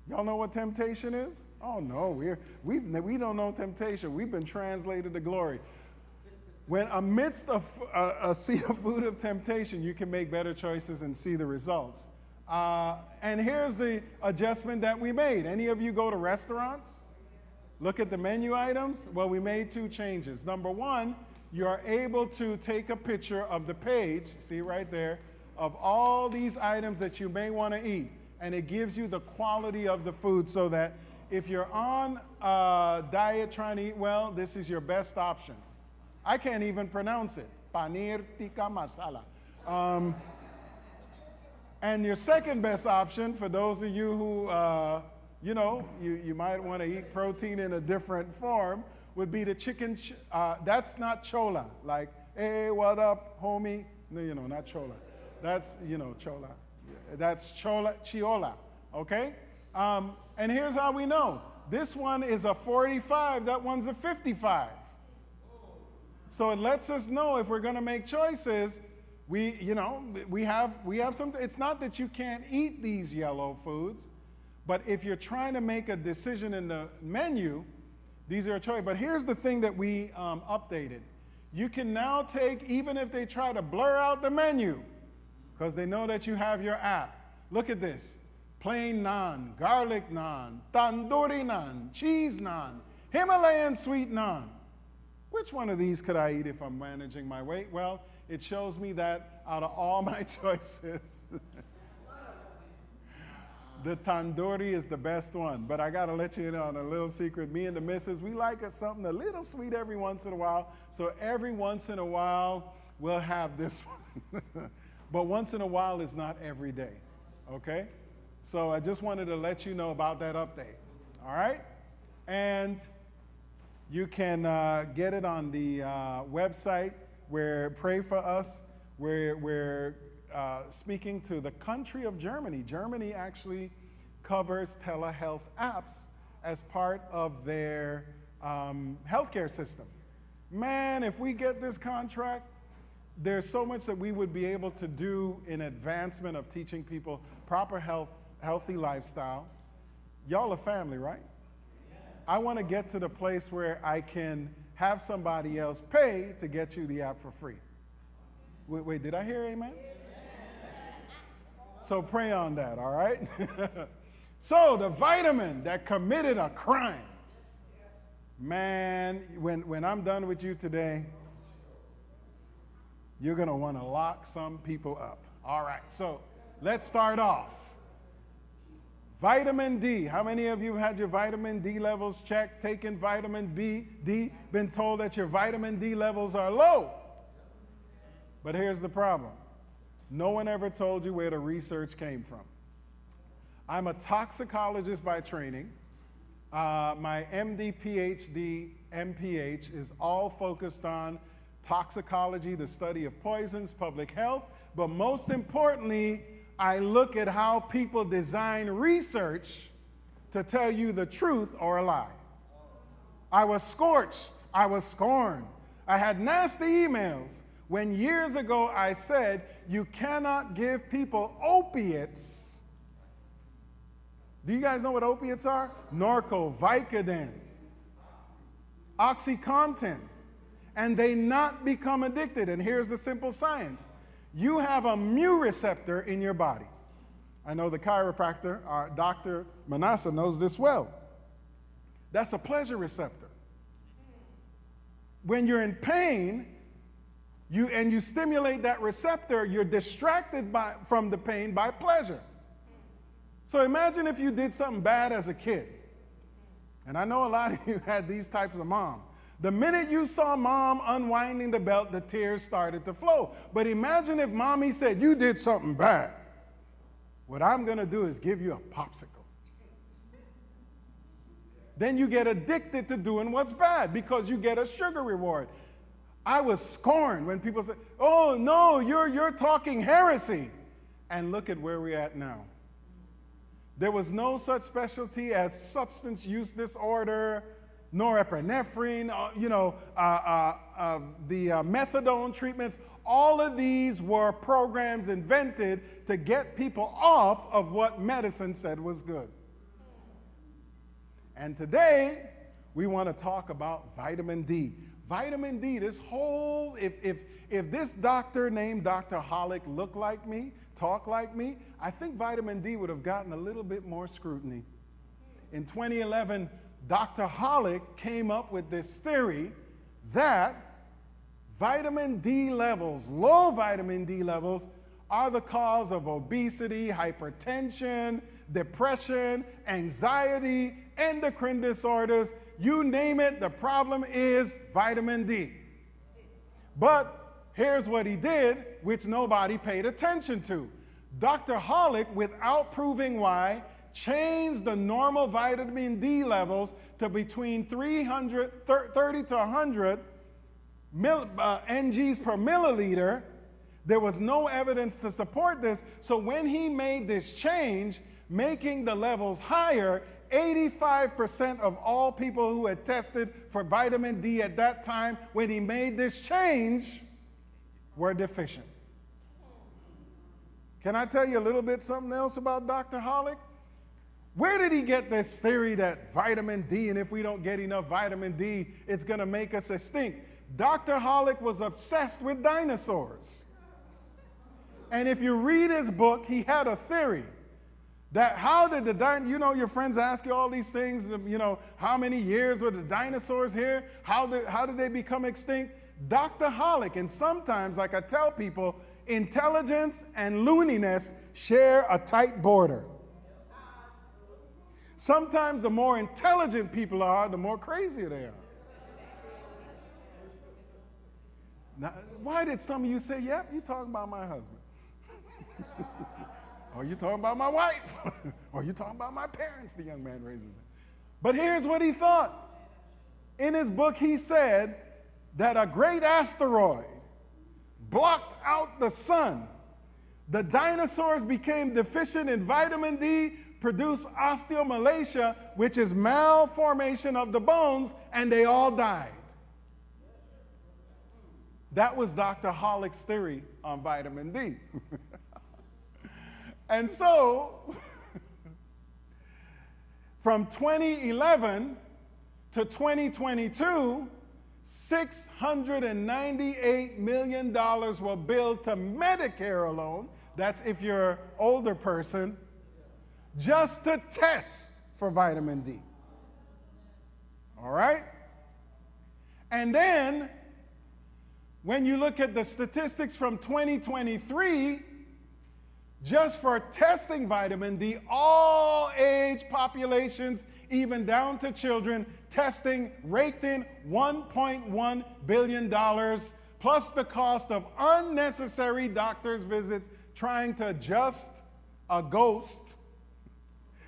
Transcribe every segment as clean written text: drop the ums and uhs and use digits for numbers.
Y'all know what temptation is? Oh no, we don't know temptation. We've been translated to glory. When amidst a sea of food of temptation, you can make better choices and see the results. And here's the adjustment that we made. Any of you go to restaurants? Look at the menu items? Well, we made 2 changes. Number 1, you are able to take a picture of the page, see right there, of all these items that you may want to eat. And it gives you the quality of the food so that if you're on a diet trying to eat well, this is your best option. I can't even pronounce it. Paneer tikka masala. And your second best option, for those of you who, you might want to eat protein in a different form, would be the chicken. That's not chola. Like, hey, what up, homie? No, not chola. That's, chola. That's chiola, okay? And here's how we know. This one is a 45, that one's a 55. So it lets us know if we're going to make choices, we have some, it's not that you can't eat these yellow foods, but if you're trying to make a decision in the menu, these are a choice. But here's the thing that we updated. You can now take, even if they try to blur out the menu, because they know that you have your app. Look at this. Plain naan, garlic naan, tandoori naan, cheese naan, Himalayan sweet naan. Which one of these could I eat if I'm managing my weight? Well, it shows me that out of all my choices, the tandoori is the best one. But I got to let you in on a little secret. Me and the missus, we like something a little sweet every once in a while. So every once in a while, we'll have this one. But once in a while is not every day, okay? So I just wanted to let you know about that update, all right? And you can get it on the website where Pray For Us. We're speaking to the country of Germany. Germany actually covers telehealth apps as part of their healthcare system. Man, if we get this contract, there's so much that we would be able to do in advancement of teaching people proper healthy lifestyle. Y'all are family, right? I want to get to the place where I can have somebody else pay to get you the app for free. Wait, did I hear amen? So pray on that, all right? So the vitamin that committed a crime. Man, when I'm done with you today, you're going to want to lock some people up. All right, so let's start off. Vitamin D. How many of you have had your vitamin D levels checked, taken vitamin D, been told that your vitamin D levels are low? But here's the problem. No one ever told you where the research came from. I'm a toxicologist by training. My MD, PhD, MPH is all focused on toxicology, the study of poisons, public health, but most importantly, I look at how people design research to tell you the truth or a lie. I was scorched. I was scorned. I had nasty emails when years ago I said you cannot give people opiates. Do you guys know what opiates are? Norco, Vicodin, OxyContin, and they not become addicted. And here's the simple science. You have a mu receptor in your body. I know the chiropractor, our Dr. Manassa, knows this well. That's a pleasure receptor. When you're in pain, you stimulate that receptor, you're distracted from the pain by pleasure. So imagine if you did something bad as a kid. And I know a lot of you had these types of moms. The minute you saw mom unwinding the belt, the tears started to flow. But imagine if mommy said, you did something bad. What I'm going to do is give you a popsicle. Then you get addicted to doing what's bad because you get a sugar reward. I was scorned when people said, oh, no, you're talking heresy. And look at where we're at now. There was no such specialty as substance use disorder, norepinephrine, the methadone treatments. All of these were programs invented to get people off of what medicine said was good. And today, we want to talk about vitamin D. Vitamin D, this whole, if this doctor named Dr. Hollick looked like me, talked like me, I think vitamin D would have gotten a little bit more scrutiny. In 2011, Dr. Hollick came up with this theory that vitamin D levels, low vitamin D levels, are the cause of obesity, hypertension, depression, anxiety, endocrine disorders, you name it, the problem is vitamin D. But here's what he did, which nobody paid attention to. Dr. Hollick, without proving why, changed the normal vitamin D levels to between 30 to 100 NGs per milliliter. There was no evidence to support this, so when he made this change, making the levels higher, 85% of all people who had tested for vitamin D at that time when he made this change were deficient. Can I tell you a little bit something else about Dr. Hollick? Where did he get this theory that vitamin D, and if we don't get enough vitamin D, it's going to make us extinct? Dr. Hollick was obsessed with dinosaurs. And if you read his book, he had a theory that how did your friends ask you all these things, how many years were the dinosaurs here? How did they become extinct? Dr. Hollick, and sometimes, like I tell people, intelligence and looniness share a tight border. Sometimes the more intelligent people are, the more crazy they are. Now, why did some of you say, yep, you're talking about my husband? Or you talking about my wife? Or you talking about my parents, the young man raises it. But here's what he thought. In his book, he said that a great asteroid blocked out the sun. The dinosaurs became deficient in vitamin D, produced osteomalacia, which is malformation of the bones, and they all died. That was Dr. Hollick's theory on vitamin D. And so, from 2011 to 2022, $698 million were billed to Medicare alone, that's if you're an older person, just to test for vitamin D. All right? And then, when you look at the statistics from 2023, just for testing vitamin D, all age populations, even down to children, testing raked in $1.1 billion, plus the cost of unnecessary doctor's visits trying to adjust a ghost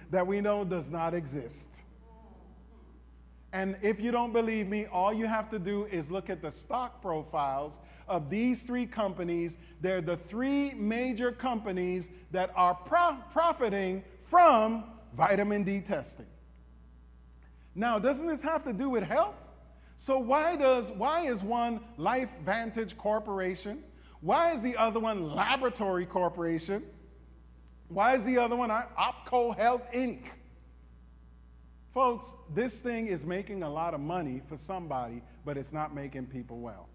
that we know does not exist. And if you don't believe me, all you have to do is look at the stock profiles of these three companies. They're the three major companies that are profiting from vitamin D testing. Now, doesn't this have to do with health? So why is one LifeVantage Corporation? Why is the other one Laboratory Corporation? Why is the other one Opco Health Inc.? Folks, this thing is making a lot of money for somebody, but it's not making people well.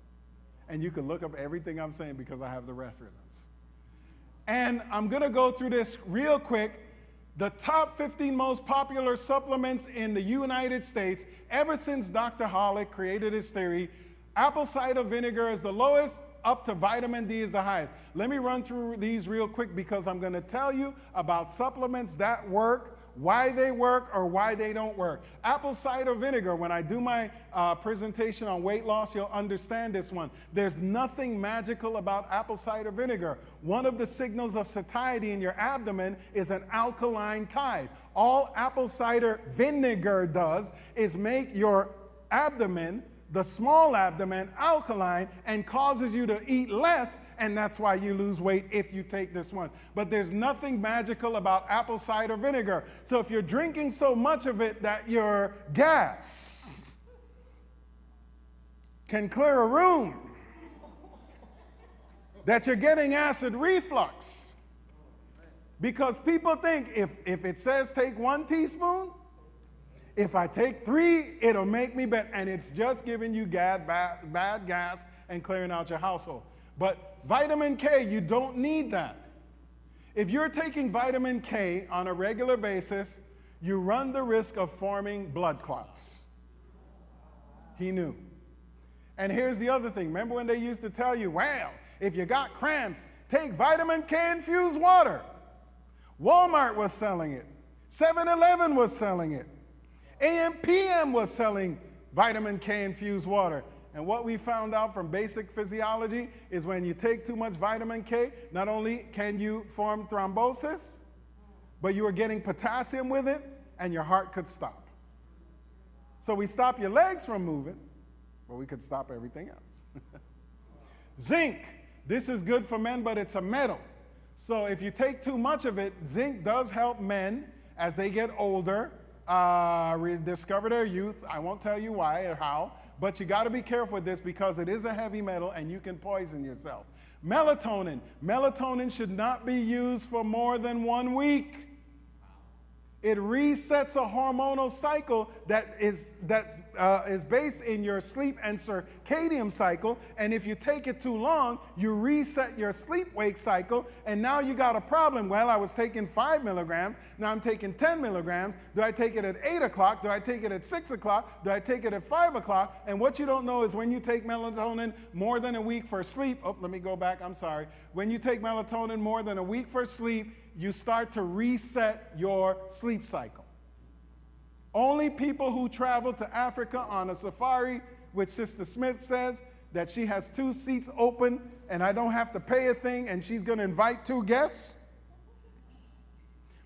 And you can look up everything I'm saying because I have the reference. And I'm going to go through this real quick. The top 15 most popular supplements in the United States, ever since Dr. Hollick created his theory, apple cider vinegar is the lowest, up to vitamin D is the highest. Let me run through these real quick because I'm going to tell you about supplements that work, why they work or why they don't work. Apple cider vinegar, when I do my presentation on weight loss, you'll understand this one. There's nothing magical about apple cider vinegar. One of the signals of satiety in your abdomen is an alkaline tide. All apple cider vinegar does is make your abdomen, the small abdomen, alkaline and causes you to eat less, and that's why you lose weight if you take this one. But there's nothing magical about apple cider vinegar. So if you're drinking so much of it that your gas can clear a room, that you're getting acid reflux, because people think if it says take 1 teaspoon, If I take 3, it'll make me better. And it's just giving you bad gas and clearing out your household. But vitamin K, you don't need that. If you're taking vitamin K on a regular basis, you run the risk of forming blood clots. He knew. And here's the other thing. Remember when they used to tell you, well, if you got cramps, take vitamin K infused water. Walmart was selling it. 7-Eleven was selling it. AM/PM was selling vitamin K infused water. And what we found out from basic physiology is when you take too much vitamin K, not only can you form thrombosis, but you are getting potassium with it, and your heart could stop. So we stop your legs from moving, but we could stop everything else. Zinc. This is good for men, but it's a metal. So if you take too much of it, zinc does help men as they get older, rediscover their youth. I won't tell you why or how, but you got to be careful with this because it is a heavy metal and you can poison yourself. Melatonin. Melatonin should not be used for more than 1 week. It resets a hormonal cycle that is based in your sleep and circadian cycle. And if you take it too long, you reset your sleep-wake cycle. And now you got a problem. Well, I was taking 5 milligrams. Now I'm taking 10 milligrams. Do I take it at 8 o'clock? Do I take it at 6 o'clock? Do I take it at 5 o'clock? And what you don't know is when you take melatonin more than a week for sleep. Oh, let me go back. I'm sorry. When you take melatonin more than a week for sleep, you start to reset your sleep cycle. Only people who travel to Africa on a safari, which Sister Smith says that she has 2 seats open and I don't have to pay a thing and she's going to invite 2 guests.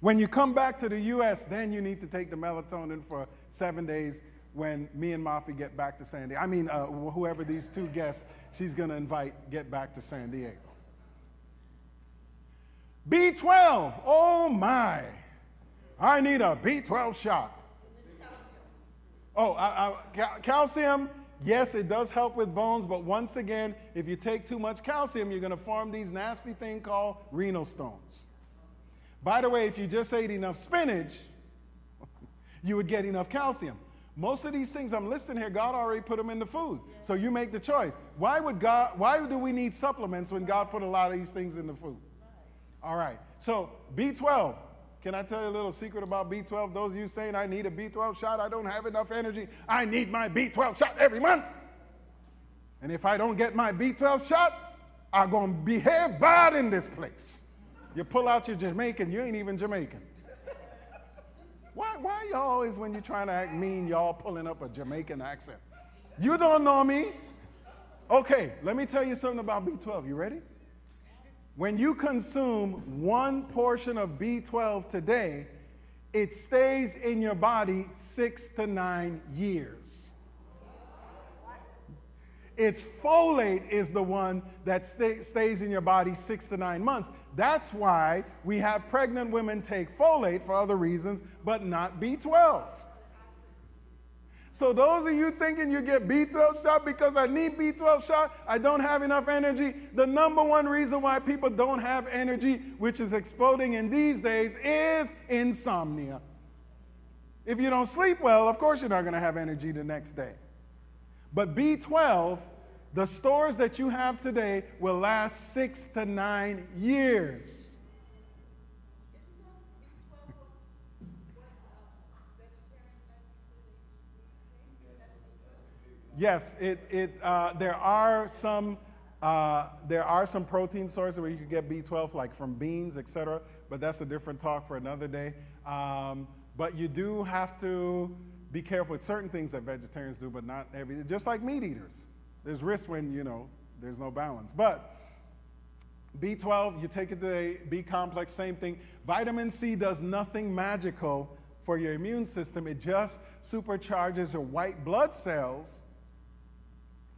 When you come back to the U.S., then you need to take the melatonin for 7 days when me and Mafi get back to San Diego. I mean, whoever these 2 guests she's going to invite get back to San Diego. B12, oh my, I need a B12 shot. Oh, calcium, yes, it does help with bones, but once again, if you take too much calcium, you're going to form these nasty things called renal stones. By the way, if you just ate enough spinach, you would get enough calcium. Most of these things I'm listing here, God already put them in the food. So you make the choice. Why do we need supplements when God put a lot of these things in the food? All right, so B12. Can I tell you a little secret about B12? Those of you saying I need a B12 shot, I don't have enough energy. I need my B12 shot every month. And if I don't get my B12 shot, I'm going to behave bad in this place. You pull out your Jamaican, you ain't even Jamaican. Why y'all always, when you're trying to act mean, y'all pulling up a Jamaican accent? You don't know me. Okay, let me tell you something about B12. You ready? When you consume 1 portion of B12 today, it stays in your body 6 to 9 years. Its folate is the one that stays in your body 6 to 9 months. That's why we have pregnant women take folate for other reasons, but not B12. So those of you thinking you get B12 shot because I need B12 shot, I don't have enough energy. The number one reason why people don't have energy, which is exploding in these days, is insomnia. If you don't sleep well, of course you're not going to have energy the next day. But B12, the stores that you have today will last 6 to 9 years. Yes, there are some protein sources where you can get B12, like from beans, etc. But that's a different talk for another day. But you do have to be careful with certain things that vegetarians do, but not every. Just like meat eaters, there's risk when there's no balance. But B12, you take it today. B complex, same thing. Vitamin C does nothing magical for your immune system. It just supercharges your white blood cells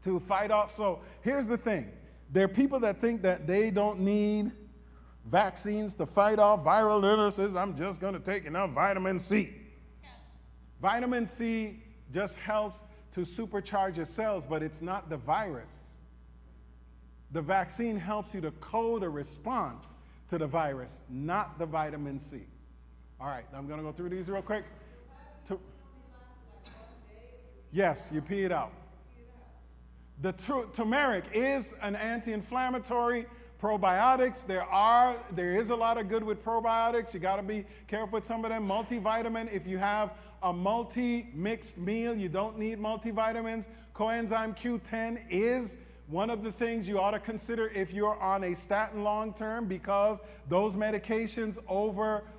to fight off. So here's the thing. There are people that think that they don't need vaccines to fight off viral illnesses. I'm just going to take enough vitamin C. Vitamin C just helps to supercharge your cells, but it's not the virus. The vaccine helps you to code a response to the virus, not the vitamin C. All right, I'm going to go through these real quick. Yes, you pee it out. The turmeric is an anti-inflammatory. Probiotics, there is a lot of good with probiotics. You got to be careful with some of them. Multivitamin, if you have a multi-mixed meal, you don't need multivitamins. Coenzyme Q10 is one of the things you ought to consider if you're on a statin long term, because those medications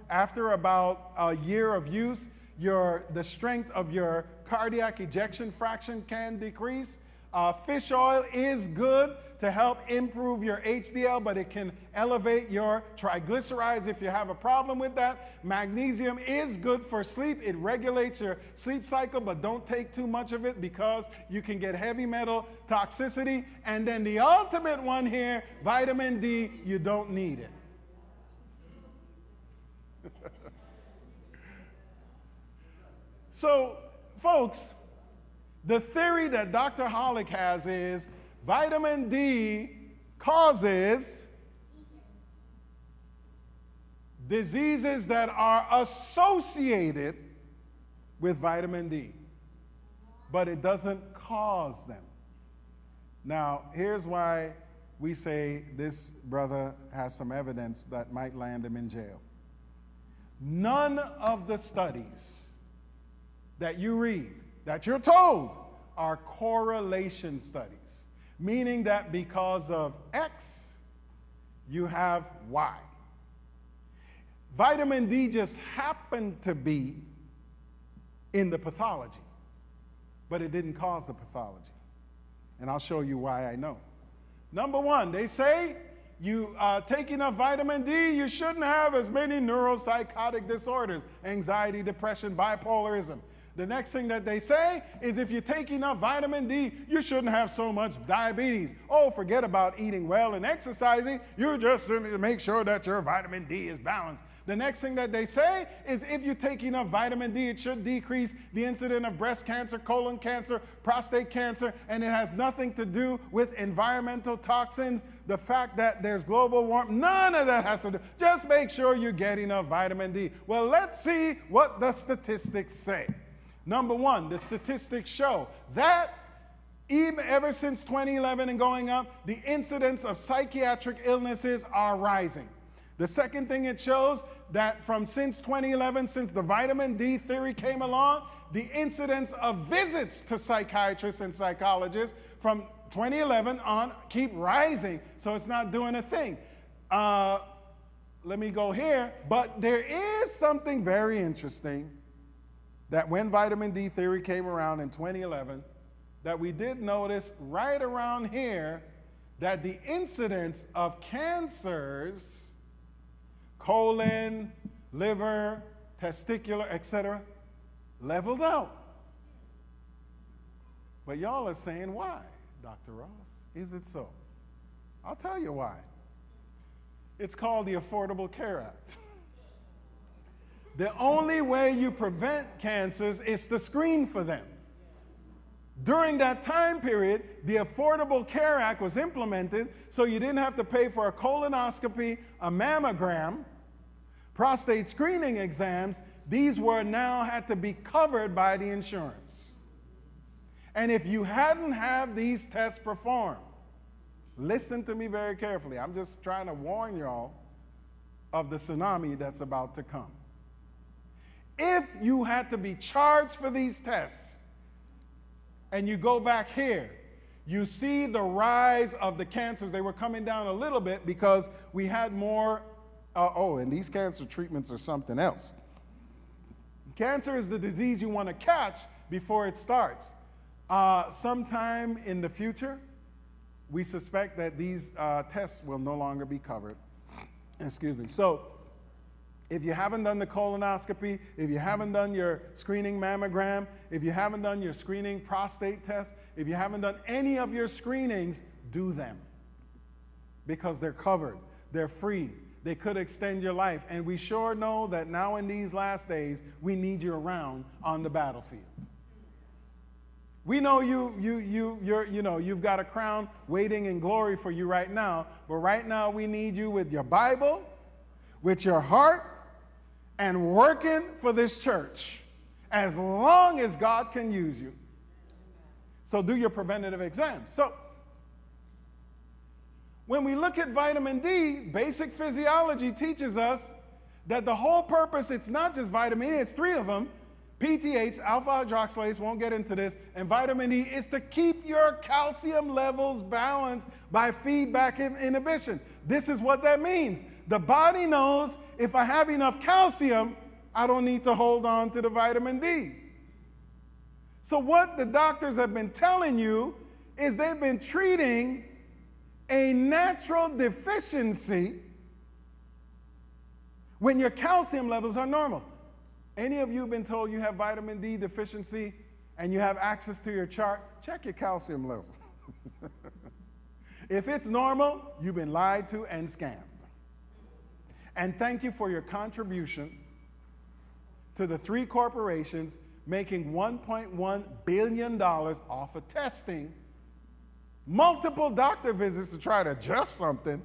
after about a year of use, the strength of your cardiac ejection fraction can decrease. Fish oil is good to help improve your HDL, but it can elevate your triglycerides if you have a problem with that. Magnesium is good for sleep. It regulates your sleep cycle, but don't take too much of it because you can get heavy metal toxicity. And then the ultimate one here, vitamin D, you don't need it. So, folks, the theory that Dr. Hollick has is vitamin D causes diseases that are associated with vitamin D, but it doesn't cause them. Now, here's why we say this brother has some evidence that might land him in jail. None of the studies that you read, that you're told, are correlation studies, meaning that because of X, you have Y. Vitamin D just happened to be in the pathology, but it didn't cause the pathology. And I'll show you why I know. Number one, they say you take enough vitamin D, you shouldn't have as many neuropsychotic disorders, anxiety, depression, bipolarism. The next thing that they say is if you take enough vitamin D, you shouldn't have so much diabetes. Oh, forget about eating well and exercising. You just make sure that your vitamin D is balanced. The next thing that they say is if you take enough vitamin D, it should decrease the incidence of breast cancer, colon cancer, prostate cancer, and it has nothing to do with environmental toxins, the fact that there's global warming. None of that has to do. Just make sure you get enough vitamin D. Well, let's see what the statistics say. Number one, the statistics show that even ever since 2011 and going up, the incidence of psychiatric illnesses are rising. The second thing it shows that since 2011, since the vitamin D theory came along, the incidence of visits to psychiatrists and psychologists from 2011 on keep rising, so it's not doing a thing. Let me go here, but there is something very interesting that when vitamin D theory came around in 2011, that we did notice right around here that the incidence of cancers, colon, liver, testicular, etc., leveled out. But y'all are saying, why, Dr. Ross? Is it so? I'll tell you why. It's called the Affordable Care Act. The only way you prevent cancers is to screen for them. During that time period, the Affordable Care Act was implemented so you didn't have to pay for a colonoscopy, a mammogram, prostate screening exams. These now had to be covered by the insurance. And if you hadn't had these tests performed, listen to me very carefully. I'm just trying to warn y'all of the tsunami that's about to come. If you had to be charged for these tests, and you go back here, you see the rise of the cancers. They were coming down a little bit because we had more, and these cancer treatments are something else. Cancer is the disease you want to catch before it starts. Sometime in the future, we suspect that these tests will no longer be covered. Excuse me. So, if you haven't done the colonoscopy, if you haven't done your screening mammogram, if you haven't done your screening prostate test, if you haven't done any of your screenings, do them. Because they're covered, they're free, they could extend your life. And we sure know that now in these last days, we need you around on the battlefield. We know you've got a crown waiting in glory for you right now, but right now we need you with your Bible, with your heart, and working for this church as long as God can use you. So do your preventative exams. So when we look at vitamin D, basic physiology teaches us that the whole purpose, it's not just vitamin D, it's three of them. PTH, alpha hydroxylase, won't get into this, and vitamin E is to keep your calcium levels balanced by feedback inhibition. This is what that means. The body knows if I have enough calcium, I don't need to hold on to the vitamin D. So what the doctors have been telling you is they've been treating a natural deficiency when your calcium levels are normal. Any of you been told you have vitamin D deficiency and you have access to your chart? Check your calcium level. If it's normal, you've been lied to and scammed. And thank you for your contribution to the 3 corporations making $1.1 billion off of testing, multiple doctor visits to try to adjust something.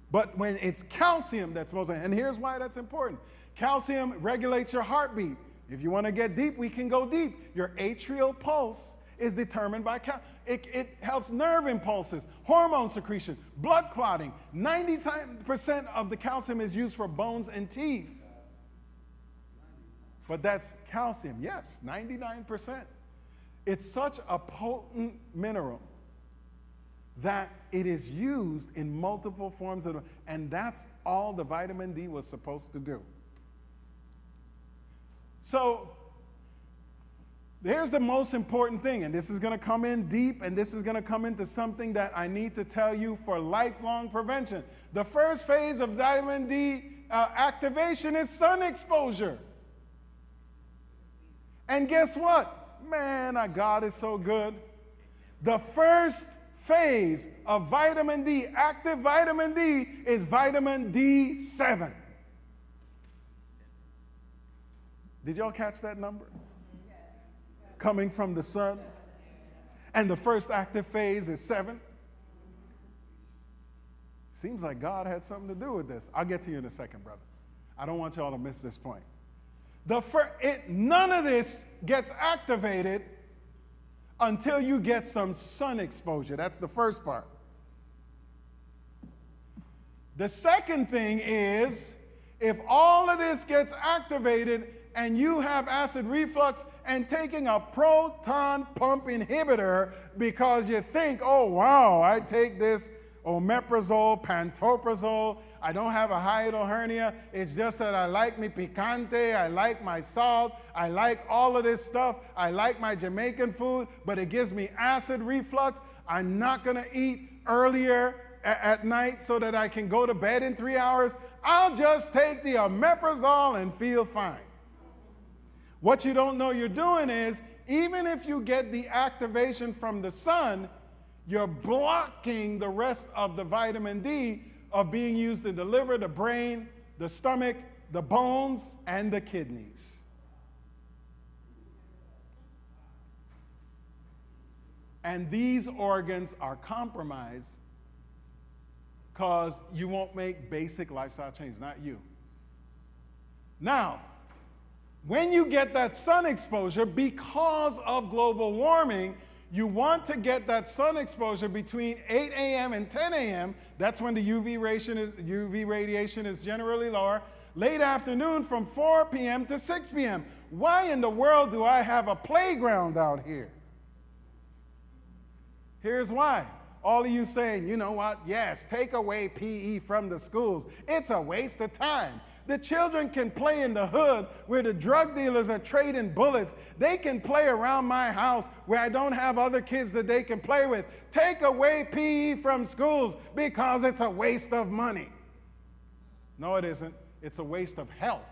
But when it's calcium that's most, and here's why that's important. Calcium regulates your heartbeat. If you want to get deep, we can go deep. Your atrial pulse is determined by calcium. It helps nerve impulses, hormone secretion, blood clotting. 90% of the calcium is used for bones and teeth. But that's calcium, yes, 99%. It's such a potent mineral that it is used in multiple forms of, and that's all the vitamin D was supposed to do. So here's the most important thing, and this is going to come in deep, and this is going to come into something that I need to tell you for lifelong prevention. The first phase of vitamin D activation is sun exposure. And guess what? Man, our God is so good. The first phase of vitamin D, active vitamin D, is vitamin D7. Did y'all catch that number? Yes. Coming from the sun. And the first active phase is 7. Seems like God had something to do with this. I'll get to you in a second, brother. I don't want y'all to miss this point. None of this gets activated until you get some sun exposure. That's the first part. The second thing is, if all of this gets activated and you have acid reflux and taking a proton pump inhibitor because you think, oh, wow, I take this omeprazole, pantoprazole, I don't have a hiatal hernia, it's just that I like mi picante, I like my salt, I like all of this stuff, I like my Jamaican food, but it gives me acid reflux. I'm not gonna eat earlier at night so that I can go to bed in 3 hours. I'll just take the omeprazole and feel fine. What you don't know you're doing is, even if you get the activation from the sun, you're blocking the rest of the vitamin D of being used in the liver, the brain, the stomach, the bones, and the kidneys. And these organs are compromised because you won't make basic lifestyle changes, not you. Now, when you get that sun exposure, because of global warming, you want to get that sun exposure between 8 a.m. and 10 a.m. That's when the UV radiation is generally lower. Late afternoon from 4 p.m. to 6 p.m. Why in the world do I have a playground out here? Here's why. All of you saying, you know what? Yes, take away PE from the schools. It's a waste of time. The children can play in the hood where the drug dealers are trading bullets. They can play around my house where I don't have other kids that they can play with. Take away PE from schools because it's a waste of money. No, it isn't. It's a waste of health.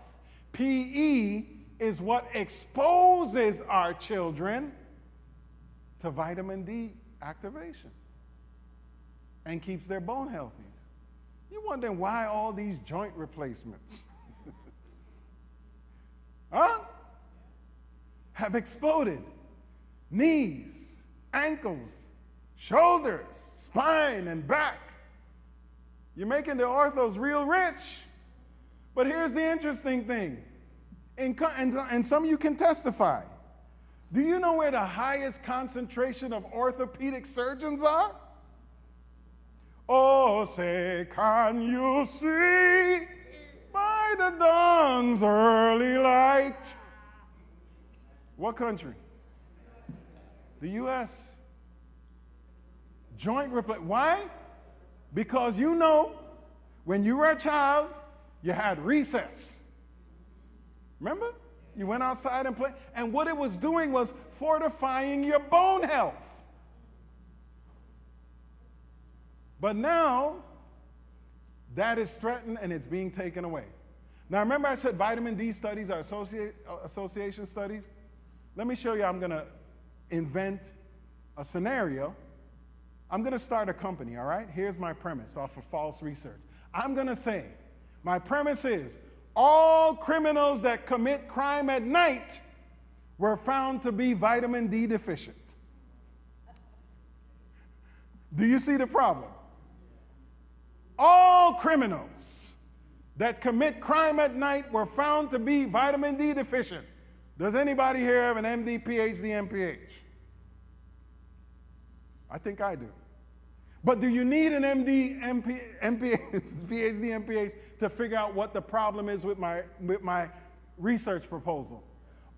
PE is what exposes our children to vitamin D activation and keeps their bone healthy. You're wondering why all these joint replacements have exploded. Knees, ankles, shoulders, spine, and back. You're making the orthos real rich. But here's the interesting thing, and some of you can testify. Do you know where the highest concentration of orthopedic surgeons are? Oh, say, can you see by the dawn's early light? What country? The U.S. Joint replacement. Why? Because you know, when you were a child, you had recess. Remember? You went outside and played. And what it was doing was fortifying your bone health. But now, that is threatened and it's being taken away. Now, remember I said vitamin D studies are association studies? Let me show you. I'm going to invent a scenario. I'm going to start a company, all right? Here's my premise off of false research. I'm going to say, my premise is, all criminals that commit crime at night were found to be vitamin D deficient. Do you see the problem? All criminals that commit crime at night were found to be vitamin D deficient. Does anybody here have an MD, PhD, MPH? I think I do. But do you need an MD, PhD, MPH to figure out what the problem is with my research proposal?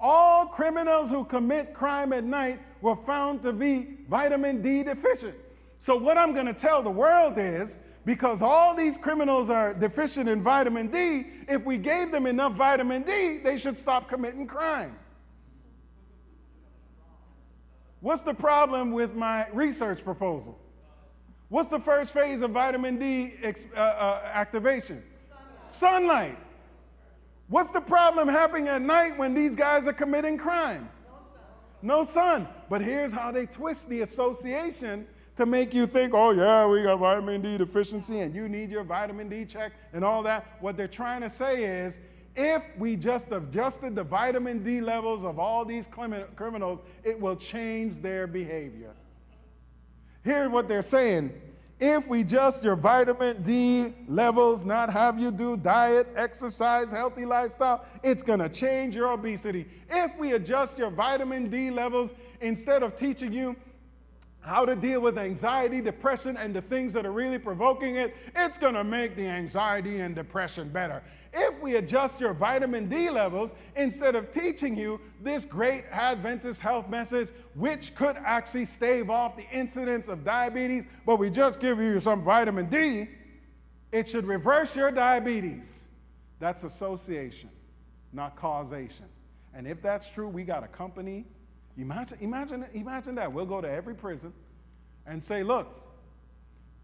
All criminals who commit crime at night were found to be vitamin D deficient. So what I'm going to tell the world is, because all these criminals are deficient in vitamin D, if we gave them enough vitamin D, they should stop committing crime. What's the problem with my research proposal? What's the first phase of vitamin D activation? Sunlight. What's the problem happening at night when these guys are committing crime? No sun. But here's how they twist the association to make you think, oh yeah, we got vitamin D deficiency and you need your vitamin D check and all that. What they're trying to say is, if we just adjusted the vitamin D levels of all these criminals, it will change their behavior. Here's what they're saying. If we adjust your vitamin D levels, not have you do diet, exercise, healthy lifestyle, it's going to change your obesity. If we adjust your vitamin D levels, instead of teaching you how to deal with anxiety, depression, and the things that are really provoking it, it's going to make the anxiety and depression better. If we adjust your vitamin D levels, instead of teaching you this great Adventist health message, which could actually stave off the incidence of diabetes, but we just give you some vitamin D, it should reverse your diabetes. That's association, not causation. And if that's true, we got a company. Imagine that. We'll go to every prison and say, look,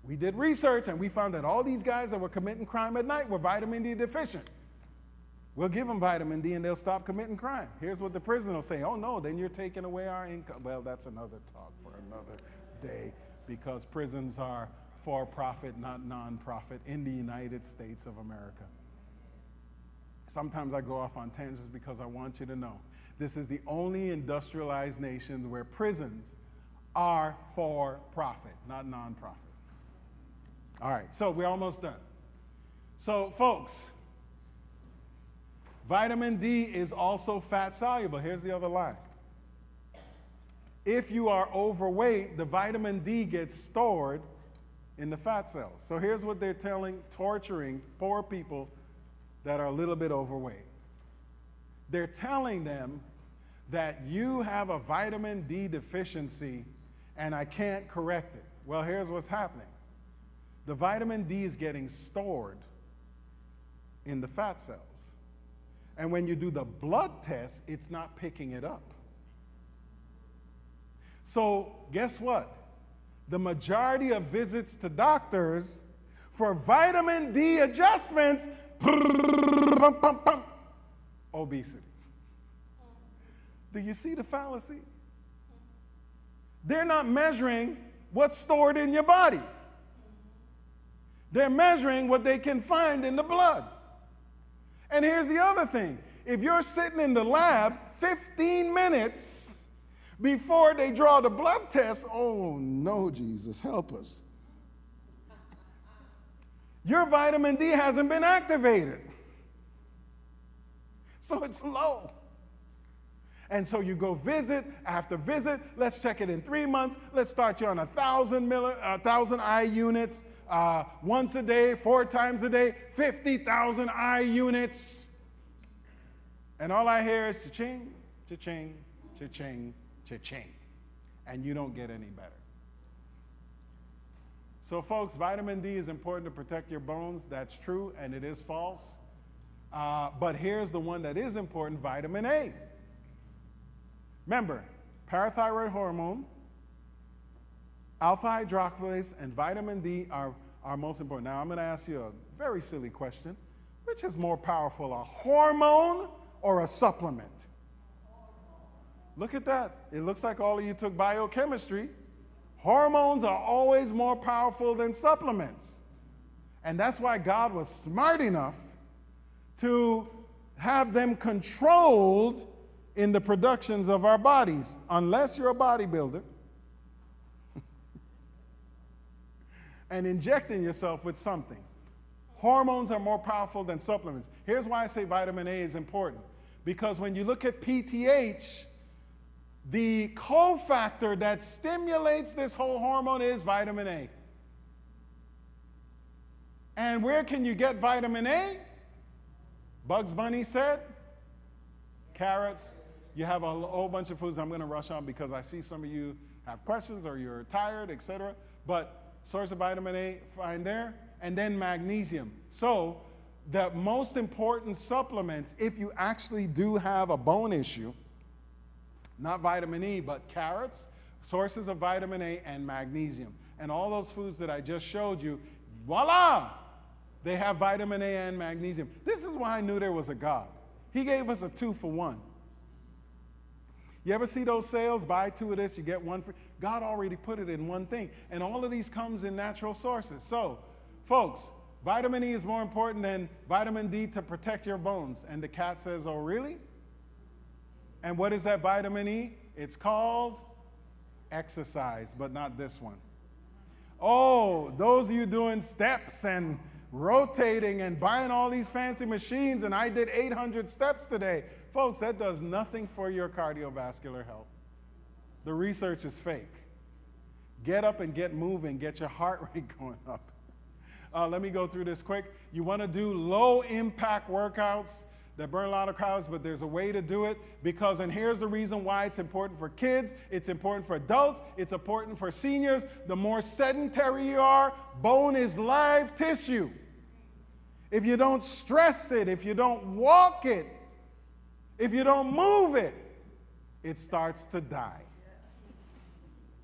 we did research and we found that all these guys that were committing crime at night were vitamin D deficient. We'll give them vitamin D and they'll stop committing crime. Here's what the prison will say. Oh no, then you're taking away our income. Well, that's another talk for another day, because prisons are for profit, not non-profit, in the United States of America. Sometimes I go off on tangents because I want you to know this is the only industrialized nation where prisons are for profit, not non-profit. All right, so we're almost done. So folks, vitamin D is also fat soluble. Here's the other lie. If you are overweight, the vitamin D gets stored in the fat cells. So here's what they're torturing poor people that are a little bit overweight. They're telling them that you have a vitamin D deficiency and I can't correct it. Well, here's what's happening. The vitamin D is getting stored in the fat cells. And when you do the blood test, it's not picking it up. So guess what? The majority of visits to doctors for vitamin D adjustments, obesity. Do you see the fallacy? They're not measuring what's stored in your body. They're measuring what they can find in the blood. And here's the other thing. If you're sitting in the lab 15 minutes before they draw the blood test, oh no, Jesus, help us. Your vitamin D hasn't been activated. So it's low. And so you go visit after visit. Let's check it in 3 months. Let's start you on 1,000 eye units once a day, 4 times a day, 50,000 eye units. And all I hear is cha-ching, cha-ching, cha-ching, cha-ching. And you don't get any better. So folks, vitamin D is important to protect your bones. That's true, and it is false. But here's the one that is important, vitamin A. Remember, parathyroid hormone, alpha hydroxylase, and vitamin D are most important. Now, I'm going to ask you a very silly question. Which is more powerful, a hormone or a supplement? Look at that. It looks like all of you took biochemistry. Hormones are always more powerful than supplements. And that's why God was smart enough to have them controlled in the productions of our bodies, unless you're a bodybuilder, and injecting yourself with something. Hormones are more powerful than supplements. Here's why I say vitamin A is important. Because when you look at PTH, the cofactor that stimulates this whole hormone is vitamin A. And where can you get vitamin A? Bugs Bunny said, carrots. You have a whole bunch of foods I'm going to rush on because I see some of you have questions or you're tired, etc. But source of vitamin A, find there. And then magnesium. So the most important supplements, if you actually do have a bone issue, not vitamin E, but carrots, sources of vitamin A and magnesium. And all those foods that I just showed you, voila, they have vitamin A and magnesium. This is why I knew there was a God. He gave us a 2-for-1. You ever see those sales, buy 2 of this, you get 1 free? God already put it in one thing. And all of these comes in natural sources. So, folks, vitamin E is more important than vitamin D to protect your bones. And the cat says, oh, really? And what is that vitamin E? It's called exercise, but not this one. Oh, those of you doing steps and rotating and buying all these fancy machines, and I did 800 steps today. Folks, that does nothing for your cardiovascular health. The research is fake. Get up and get moving. Get your heart rate going up. Let me go through this quick. You want to do low-impact workouts that burn a lot of calories, but there's a way to do it because, and here's the reason why it's important for kids, it's important for adults, it's important for seniors. The more sedentary you are, bone is live tissue. If you don't stress it, if you don't walk it, if you don't move it, it starts to die.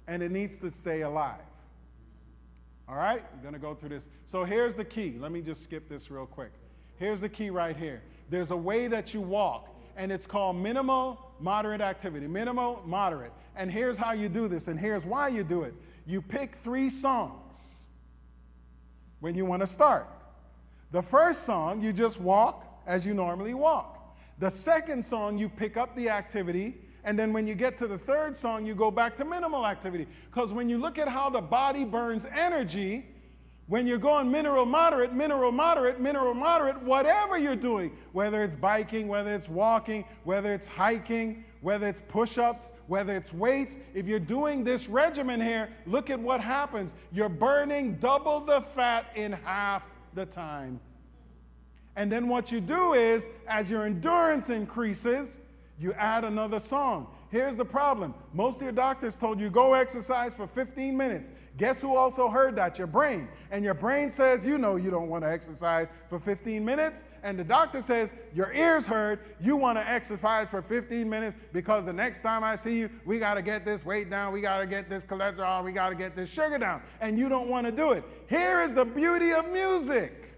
And it needs to stay alive. All right, I'm going to go through this. So here's the key. Let me just skip this real quick. Here's the key right here. There's a way that you walk, and it's called minimal moderate activity. Minimal, moderate. And here's how you do this, and here's why you do it. You pick 3 songs when you want to start. The first song, you just walk as you normally walk. The second song, you pick up the activity, and then when you get to the third song, you go back to minimal activity. Because when you look at how the body burns energy, when you're going mineral moderate, whatever you're doing, whether it's biking, whether it's walking, whether it's hiking, whether it's push-ups, whether it's weights, if you're doing this regimen here, look at what happens. You're burning double the fat in half the time. And then what you do is, as your endurance increases, you add another song. Here's the problem. Most of your doctors told you go exercise for 15 minutes. Guess who also heard that? Your brain. And your brain says, you know you don't want to exercise for 15 minutes. And the doctor says, your ears heard, you want to exercise for 15 minutes because the next time I see you, we got to get this weight down, we got to get this cholesterol, we got to get this sugar down. And you don't want to do it. Here is the beauty of music.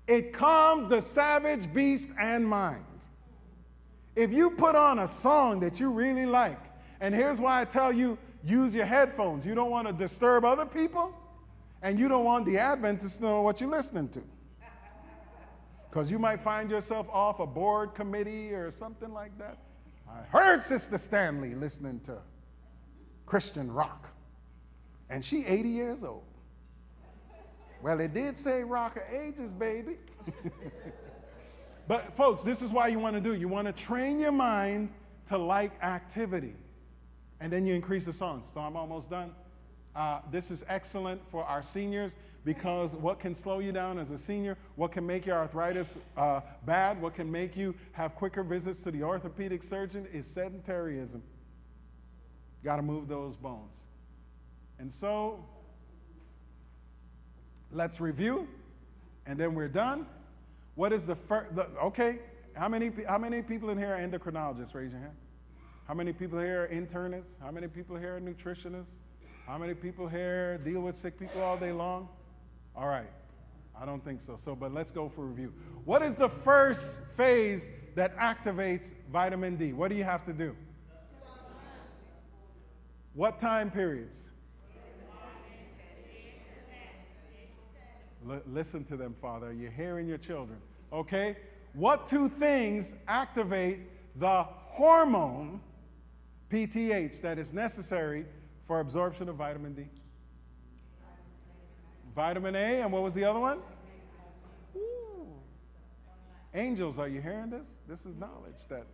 It calms the savage beast and mind. If you put on a song that you really like, and here's why I tell you, use your headphones. You don't want to disturb other people, and you don't want the Adventists to know what you're listening to. Because you might find yourself off a board committee or something like that. I heard Sister Stanley listening to Christian rock, and she 80 years old. Well, it did say rock of ages, baby. But folks, this is why you want to do. You want to train your mind to like activity. And then you increase the songs. So I'm almost done. This is excellent for our seniors because what can slow you down as a senior, what can make your arthritis bad, what can make you have quicker visits to the orthopedic surgeon is sedentarism. Got to move those bones. And so let's review, and then we're done. What is the first? Okay, how many people in here are endocrinologists? Raise your hand. How many people here are internists? How many people here are nutritionists? How many people here deal with sick people all day long? All right, I don't think so. But let's go for review. What is the first phase that activates vitamin D? What do you have to do? What time periods? Listen to them, Father. You're hearing your children. Okay? What two things activate the hormone PTH that is necessary for absorption of vitamin D? Vitamin A, and what was the other one? Ooh. Angels, are you hearing this? This is knowledge that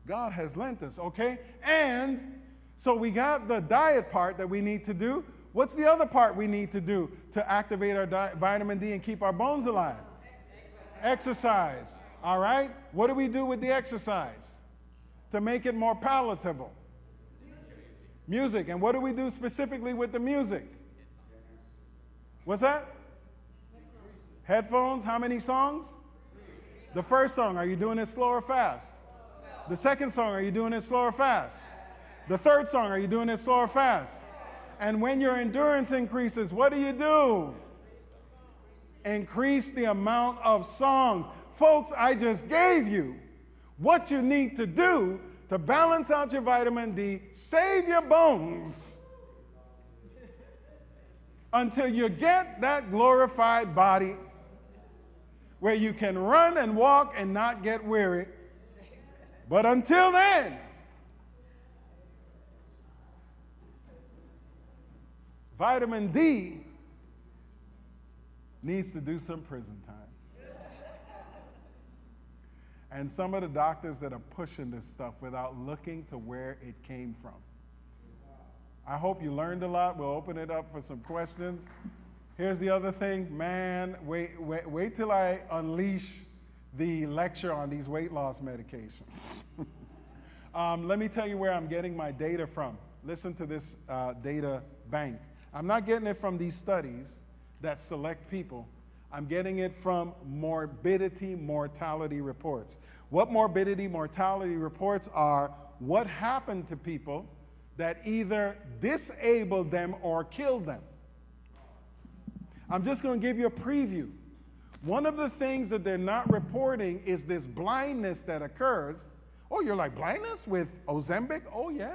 God has lent us, okay? And so we got the diet part that we need to do. What's the other part we need to do to activate our vitamin D and keep our bones alive? Exercise. All right? What do we do with the exercise to make it more palatable? Music. And what do we do specifically with the music? What's that? Headphones. How many songs? The first song, are you doing it slow or fast? The second song, are you doing it slow or fast? The third song, are you doing it slow or fast? And when your endurance increases, what do? Increase the amount of songs. Folks, I just gave you what you need to do to balance out your vitamin D, save your bones, until you get that glorified body where you can run and walk and not get weary. But until then, vitamin D needs to do some prison time. And some of the doctors that are pushing this stuff without looking to where it came from. I hope you learned a lot. We'll open it up for some questions. Here's the other thing. Man, wait till I unleash the lecture on these weight loss medications. Let me tell you where I'm getting my data from. Listen to this data bank. I'm not getting it from these studies that select people. I'm getting it from morbidity mortality reports. What morbidity mortality reports are what happened to people that either disabled them or killed them. I'm just going to give you a preview. One of the things that they're not reporting is this blindness that occurs. Oh, you're like, blindness with Ozempic? Oh, yeah.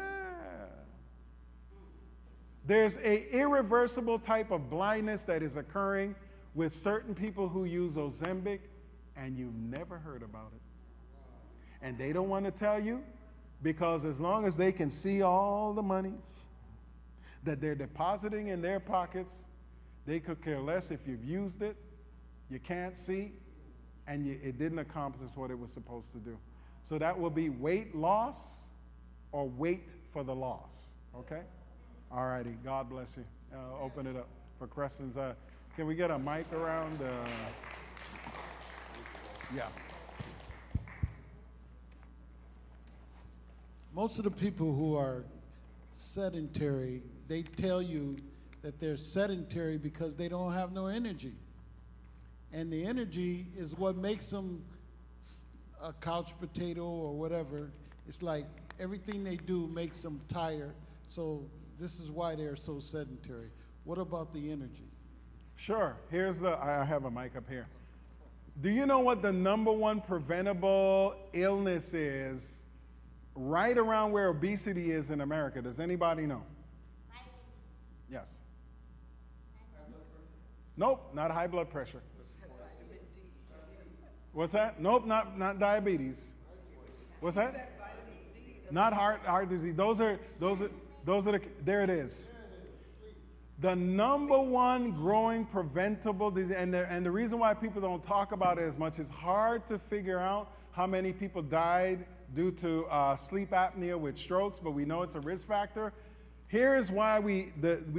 There's an irreversible type of blindness that is occurring with certain people who use Ozempic, and you've never heard about it. And they don't want to tell you because as long as they can see all the money that they're depositing in their pockets, they could care less if you've used it, you can't see, and it didn't accomplish what it was supposed to do. So that will be weight loss or wait for the loss, okay? All righty, God bless you. Open it up for questions. Can we get a mic around? Yeah. Most of the people who are sedentary, they tell you that they're sedentary because they don't have no energy. And the energy is what makes them a couch potato or whatever. It's like everything they do makes them tired. So this is why they're so sedentary. What about the energy? Sure. I have a mic up here. Do you know what the #1 preventable illness is right around where obesity is in America? Does anybody know? Yes. Nope, not high blood pressure. What's that? Nope, not diabetes. What's that? Not heart disease. Those are there it is. The number one growing preventable disease, and the reason why people don't talk about it as much, it's hard to figure out how many people died due to sleep apnea with strokes, but we know it's a risk factor. Here is why we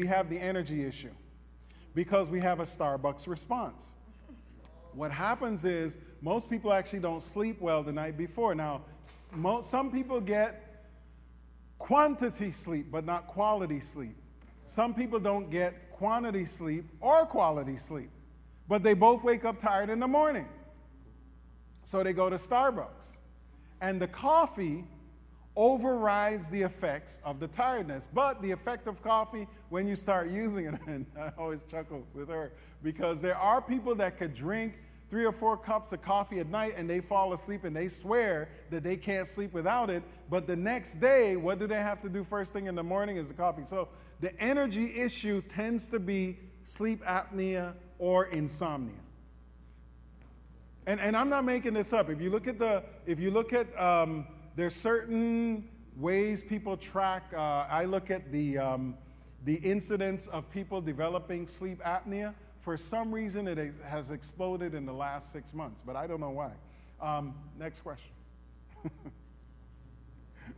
have the energy issue, because we have a Starbucks response. What happens is most people actually don't sleep well the night before. Now, some people get quantity sleep, but not quality sleep. Some people don't get quantity sleep or quality sleep, but they both wake up tired in the morning. So they go to Starbucks. And the coffee overrides the effects of the tiredness. But the effect of coffee, when you start using it, and I always chuckle with her, because there are people that could drink 3 or 4 cups of coffee at night and they fall asleep and they swear that they can't sleep without it. But the next day, what do they have to do first thing in the morning is the coffee. So the energy issue tends to be sleep apnea or insomnia. And I'm not making this up. If you look at there's certain ways people track. I look at the incidence of people developing sleep apnea. For some reason, it has exploded in the last 6 months, but I don't know why. Next question.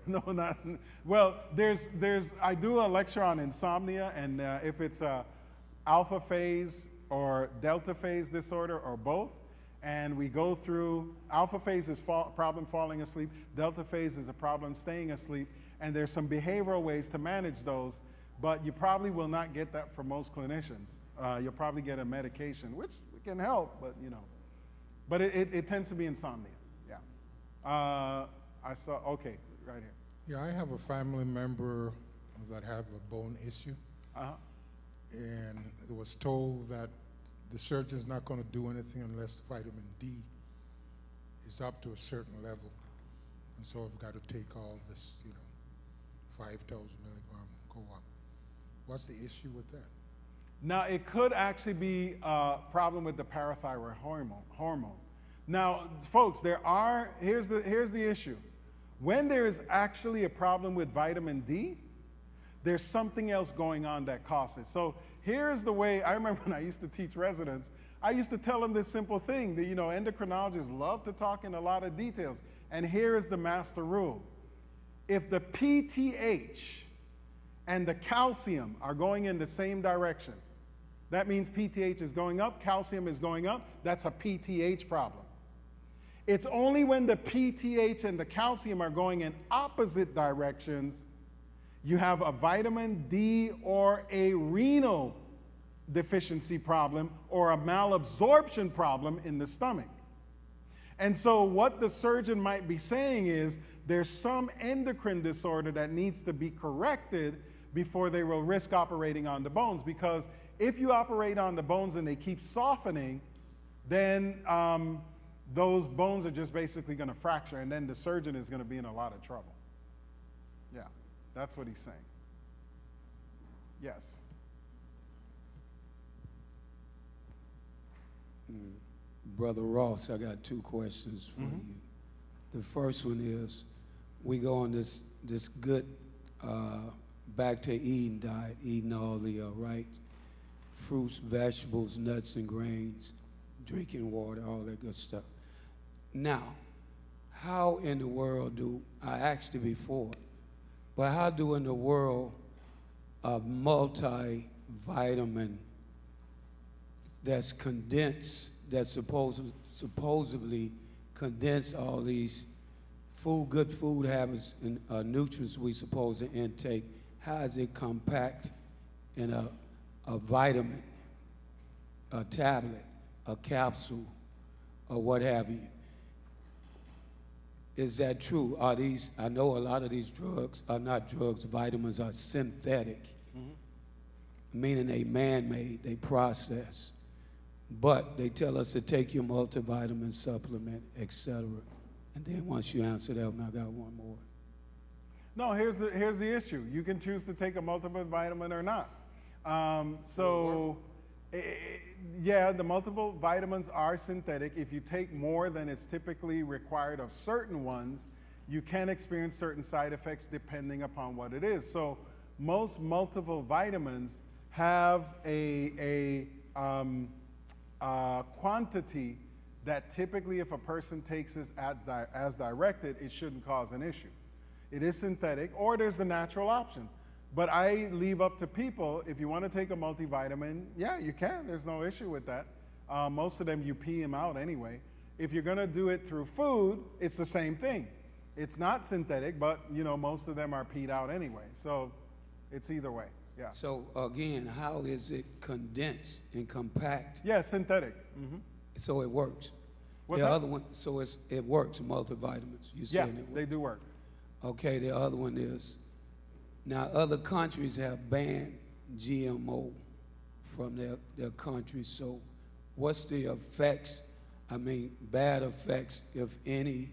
No, not. Well, I do a lecture on insomnia, and if it's a alpha phase or delta phase disorder or both, and we go through, alpha phase is problem falling asleep, delta phase is a problem staying asleep, and there's some behavioral ways to manage those, but you probably will not get that from most clinicians. You'll probably get a medication, which can help, but but it tends to be insomnia, yeah. Okay, right here. Yeah, I have a family member that have a bone issue, and it was told that the surgeon's not going to do anything unless vitamin D is up to a certain level. And so I've got to take all this, 5,000 milligram co-op. What's the issue with that? Now, it could actually be a problem with the parathyroid hormone. Now, folks, here's the issue. When there is actually a problem with vitamin D, there's something else going on that causes it. So here's the way, I remember when I used to teach residents, I used to tell them this simple thing that, endocrinologists love to talk in a lot of details. And here is the master rule. If the PTH and the calcium are going in the same direction, that means PTH is going up, calcium is going up, that's a PTH problem. It's only when the PTH and the calcium are going in opposite directions, you have a vitamin D or a renal deficiency problem or a malabsorption problem in the stomach. And so what the surgeon might be saying is there's some endocrine disorder that needs to be corrected before they will risk operating on the bones, because if you operate on the bones and they keep softening, then those bones are just basically going to fracture, and then the surgeon is going to be in a lot of trouble. Yeah, that's what he's saying. Yes. Brother Ross, I got 2 questions for you. The first one is, we go on this good back to Eden diet, eating all the right fruits, vegetables, nuts, and grains, drinking water, all that good stuff. Now, how in the world I asked you before, but how do in the world a multivitamin that's condensed, that supposedly condense all these good food habits and nutrients we supposed to intake, how is it compact in a vitamin, a tablet, a capsule, or what have you? Is that true? I know a lot of these drugs are not drugs, vitamins are synthetic, meaning they man-made, they process. But they tell us to take your multivitamin supplement, etc. And then once you answer that one, I got one more. No, here's the issue. You can choose to take a multivitamin or not. Yeah, the multiple vitamins are synthetic. If you take more than is typically required of certain ones, you can experience certain side effects depending upon what it is. So most multiple vitamins have a quantity that typically if a person takes this as directed, it shouldn't cause an issue. It is synthetic, or there's the natural option. But I leave up to people, if you want to take a multivitamin, yeah, you can. There's no issue with that. Most of them, you pee them out anyway. If you're going to do it through food, it's the same thing. It's not synthetic, but you know, most of them are peed out anyway. So it's either way, yeah. So again, how is it condensed and compact? Yeah, synthetic. So it works. What's the that? other one, so it works, multivitamins. You Yeah, saying it works? they do work. Okay, the other one is, now other countries have banned GMO from their countries, so what's the effects, I mean, bad effects, if any?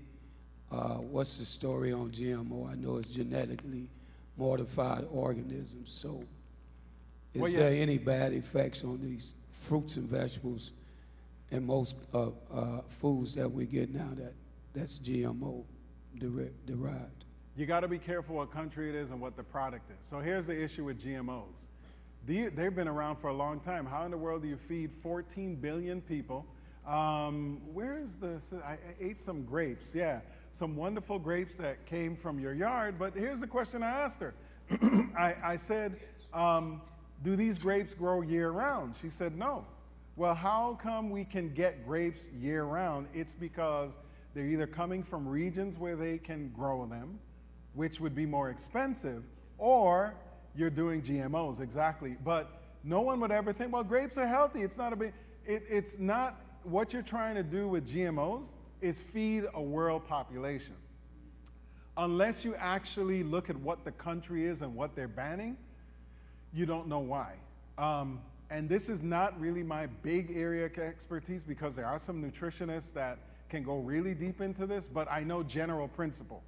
What's the story on GMO? I know it's genetically modified organisms, so is there any bad effects on these fruits and vegetables and most foods that we get now that's GMO derived? You got to be careful what country it is and what the product is. So here's the issue with GMOs. They've been around for a long time. How in the world do you feed 14 billion people? Where's this? I ate some grapes, yeah. Some wonderful grapes that came from your yard, but here's the question I asked her. I said, do these grapes grow year round? She said, no. Well, how come we can get grapes year round? It's because they're either coming from regions where they can grow them, which would be more expensive, or you're doing GMOs, exactly. But no one would ever think, well, grapes are healthy. It's not a big, it's not, what you're trying to do with GMOs is feed a world population. Unless you actually look at what the country is and what they're banning, you don't know why. And this is not really my big area of expertise because there are some nutritionists that can go really deep into this, but I know general principle.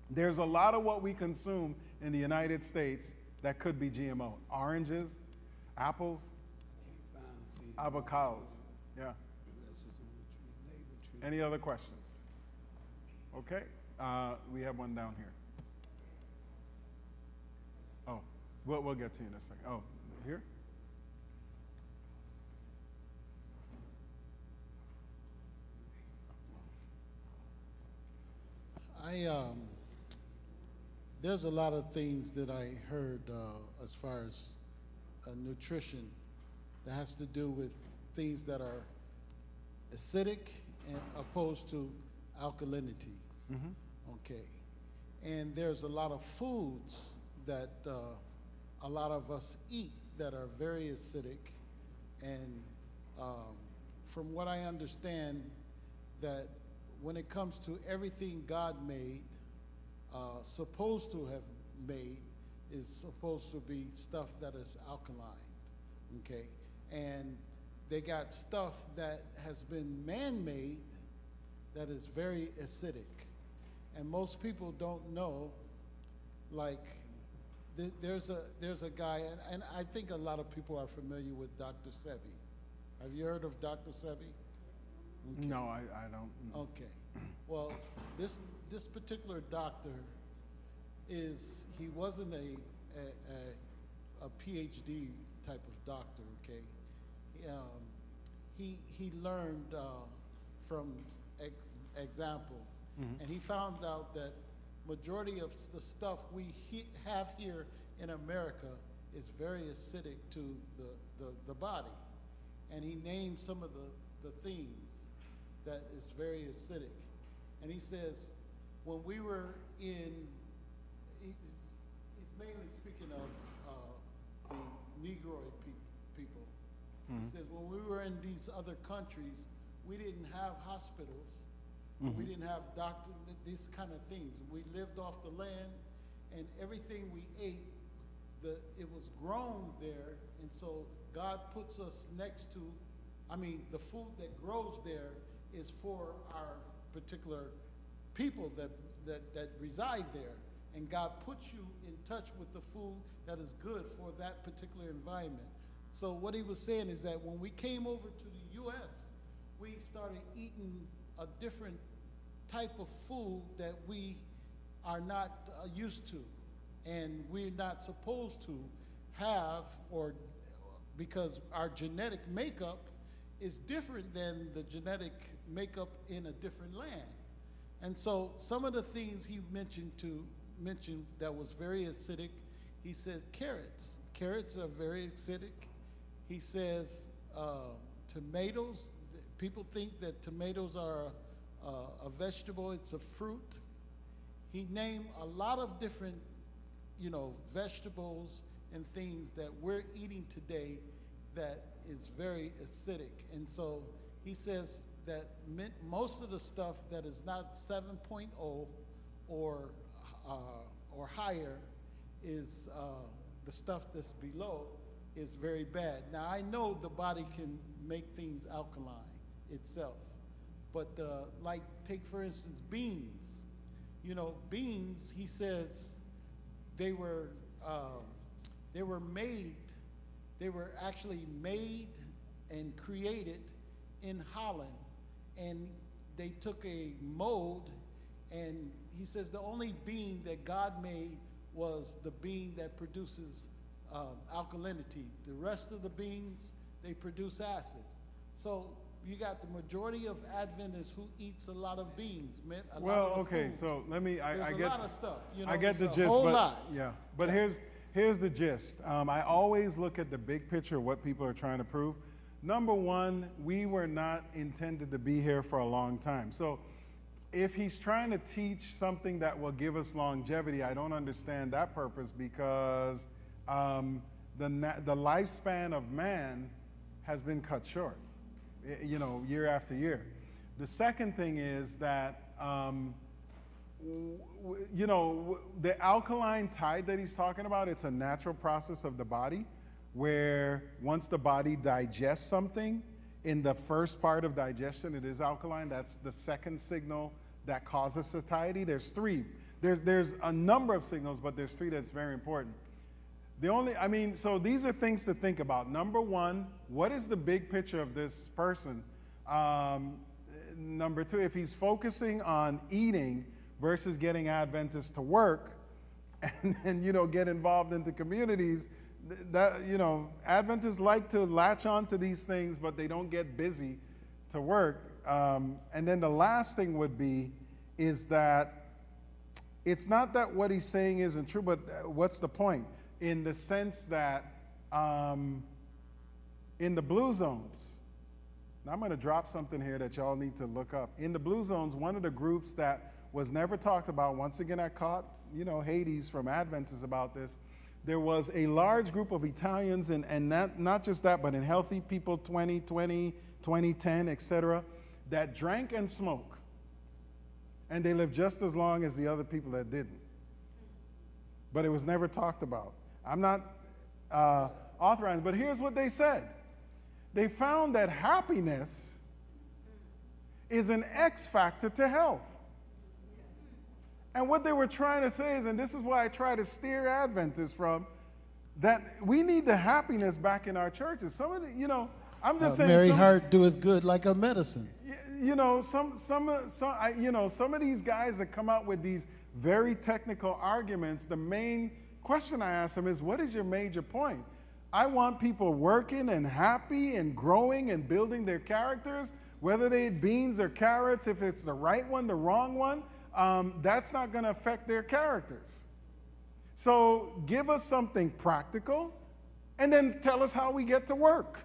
There's a lot of what we consume in the United States that could be GMO. Oranges, apples, avocados, yeah. Any other questions? Okay, we have one down here. Oh, we'll get to you in a second. Oh, here? There's a lot of things that I heard as far as nutrition that has to do with things that are acidic and opposed to alkalinity. Okay. And there's a lot of foods that a lot of us eat that are very acidic. And from what I understand, that when it comes to everything God made, supposed to have made, is supposed to be stuff that is alkaline, okay? And they got stuff that has been man-made that is very acidic. And most people don't know, like, there's a guy, and I think a lot of people are familiar with Dr. Sebi. Have you heard of Dr. Sebi? Okay. No, I don't. Okay. Well, this particular doctor he wasn't a PhD type of doctor, okay? He learned from example, and he found out that majority of the stuff we have here in America is very acidic to the body. And he named some of the things that is very acidic. And he says, when we were in, he's mainly speaking of the Negroid people. He says, when we were in these other countries, we didn't have hospitals, we didn't have doctors, these kind of things. We lived off the land, and everything we ate, it was grown there, and so God puts us next to, the food that grows there is for our particular people that reside there. And God puts you in touch with the food that is good for that particular environment. So what he was saying is that when we came over to the U.S., we started eating a different type of food that we are not used to. And we're not supposed to have, or because our genetic makeup is different than the genetic makeup in a different land. And so some of the things he mentioned that was very acidic, he says carrots. Carrots are very acidic. He says tomatoes. People think that tomatoes are a vegetable. It's a fruit. He named a lot of different, vegetables and things that we're eating today that is very acidic. And so he says that most of the stuff that is not 7.0 or higher is the stuff that's below is very bad. Now I know the body can make things alkaline itself, but like take for instance beans. Beans, he says they were actually made and created in Holland, and they took a mold, and he says the only bean that God made was the bean that produces alkalinity. The rest of the beans, they produce acid. So you got the majority of Adventists who eats a lot of beans, a lot of foods. So let me, There's a lot of stuff, I get the it's gist, a whole but lot. yeah, but here's the gist. I always look at the big picture of what people are trying to prove. Number one, we were not intended to be here for a long time. So if he's trying to teach something that will give us longevity, I don't understand that purpose, because the lifespan of man has been cut short, year after year. The second thing is that, the alkaline tide that he's talking about, it's a natural process of the body where once the body digests something, in the first part of digestion, it is alkaline. That's the second signal that causes satiety. There's three. There's a number of signals, but there's three that's very important. So these are things to think about. Number one, what is the big picture of this person? Number two, if he's focusing on eating versus getting Adventists to work and then, get involved into communities, Adventists like to latch on to these things, but they don't get busy to work. And then the last thing is that it's not that what he's saying isn't true, but what's the point? In the sense that in the blue zones, now I'm going to drop something here that y'all need to look up. In the blue zones, one of the groups that was never talked about, once again I caught, Hades from Adventists about this, there was a large group of Italians, and not just that, but in healthy people, 2020, 2010, etc., that drank and smoked. And they lived just as long as the other people that didn't. But it was never talked about. I'm not authorizing, but here's what they said. They found that happiness is an X factor to health. And what they were trying to say is, and this is why I try to steer Adventists from, that we need the happiness back in our churches. Some of the, I'm just saying. Merry heart doeth good like a medicine. Some of these guys that come out with these very technical arguments, the main question I ask them is, what is your major point? I want people working and happy and growing and building their characters, whether they eat beans or carrots, if it's the right one, the wrong one. That's not going to affect their characters. So give us something practical and then tell us how we get to work.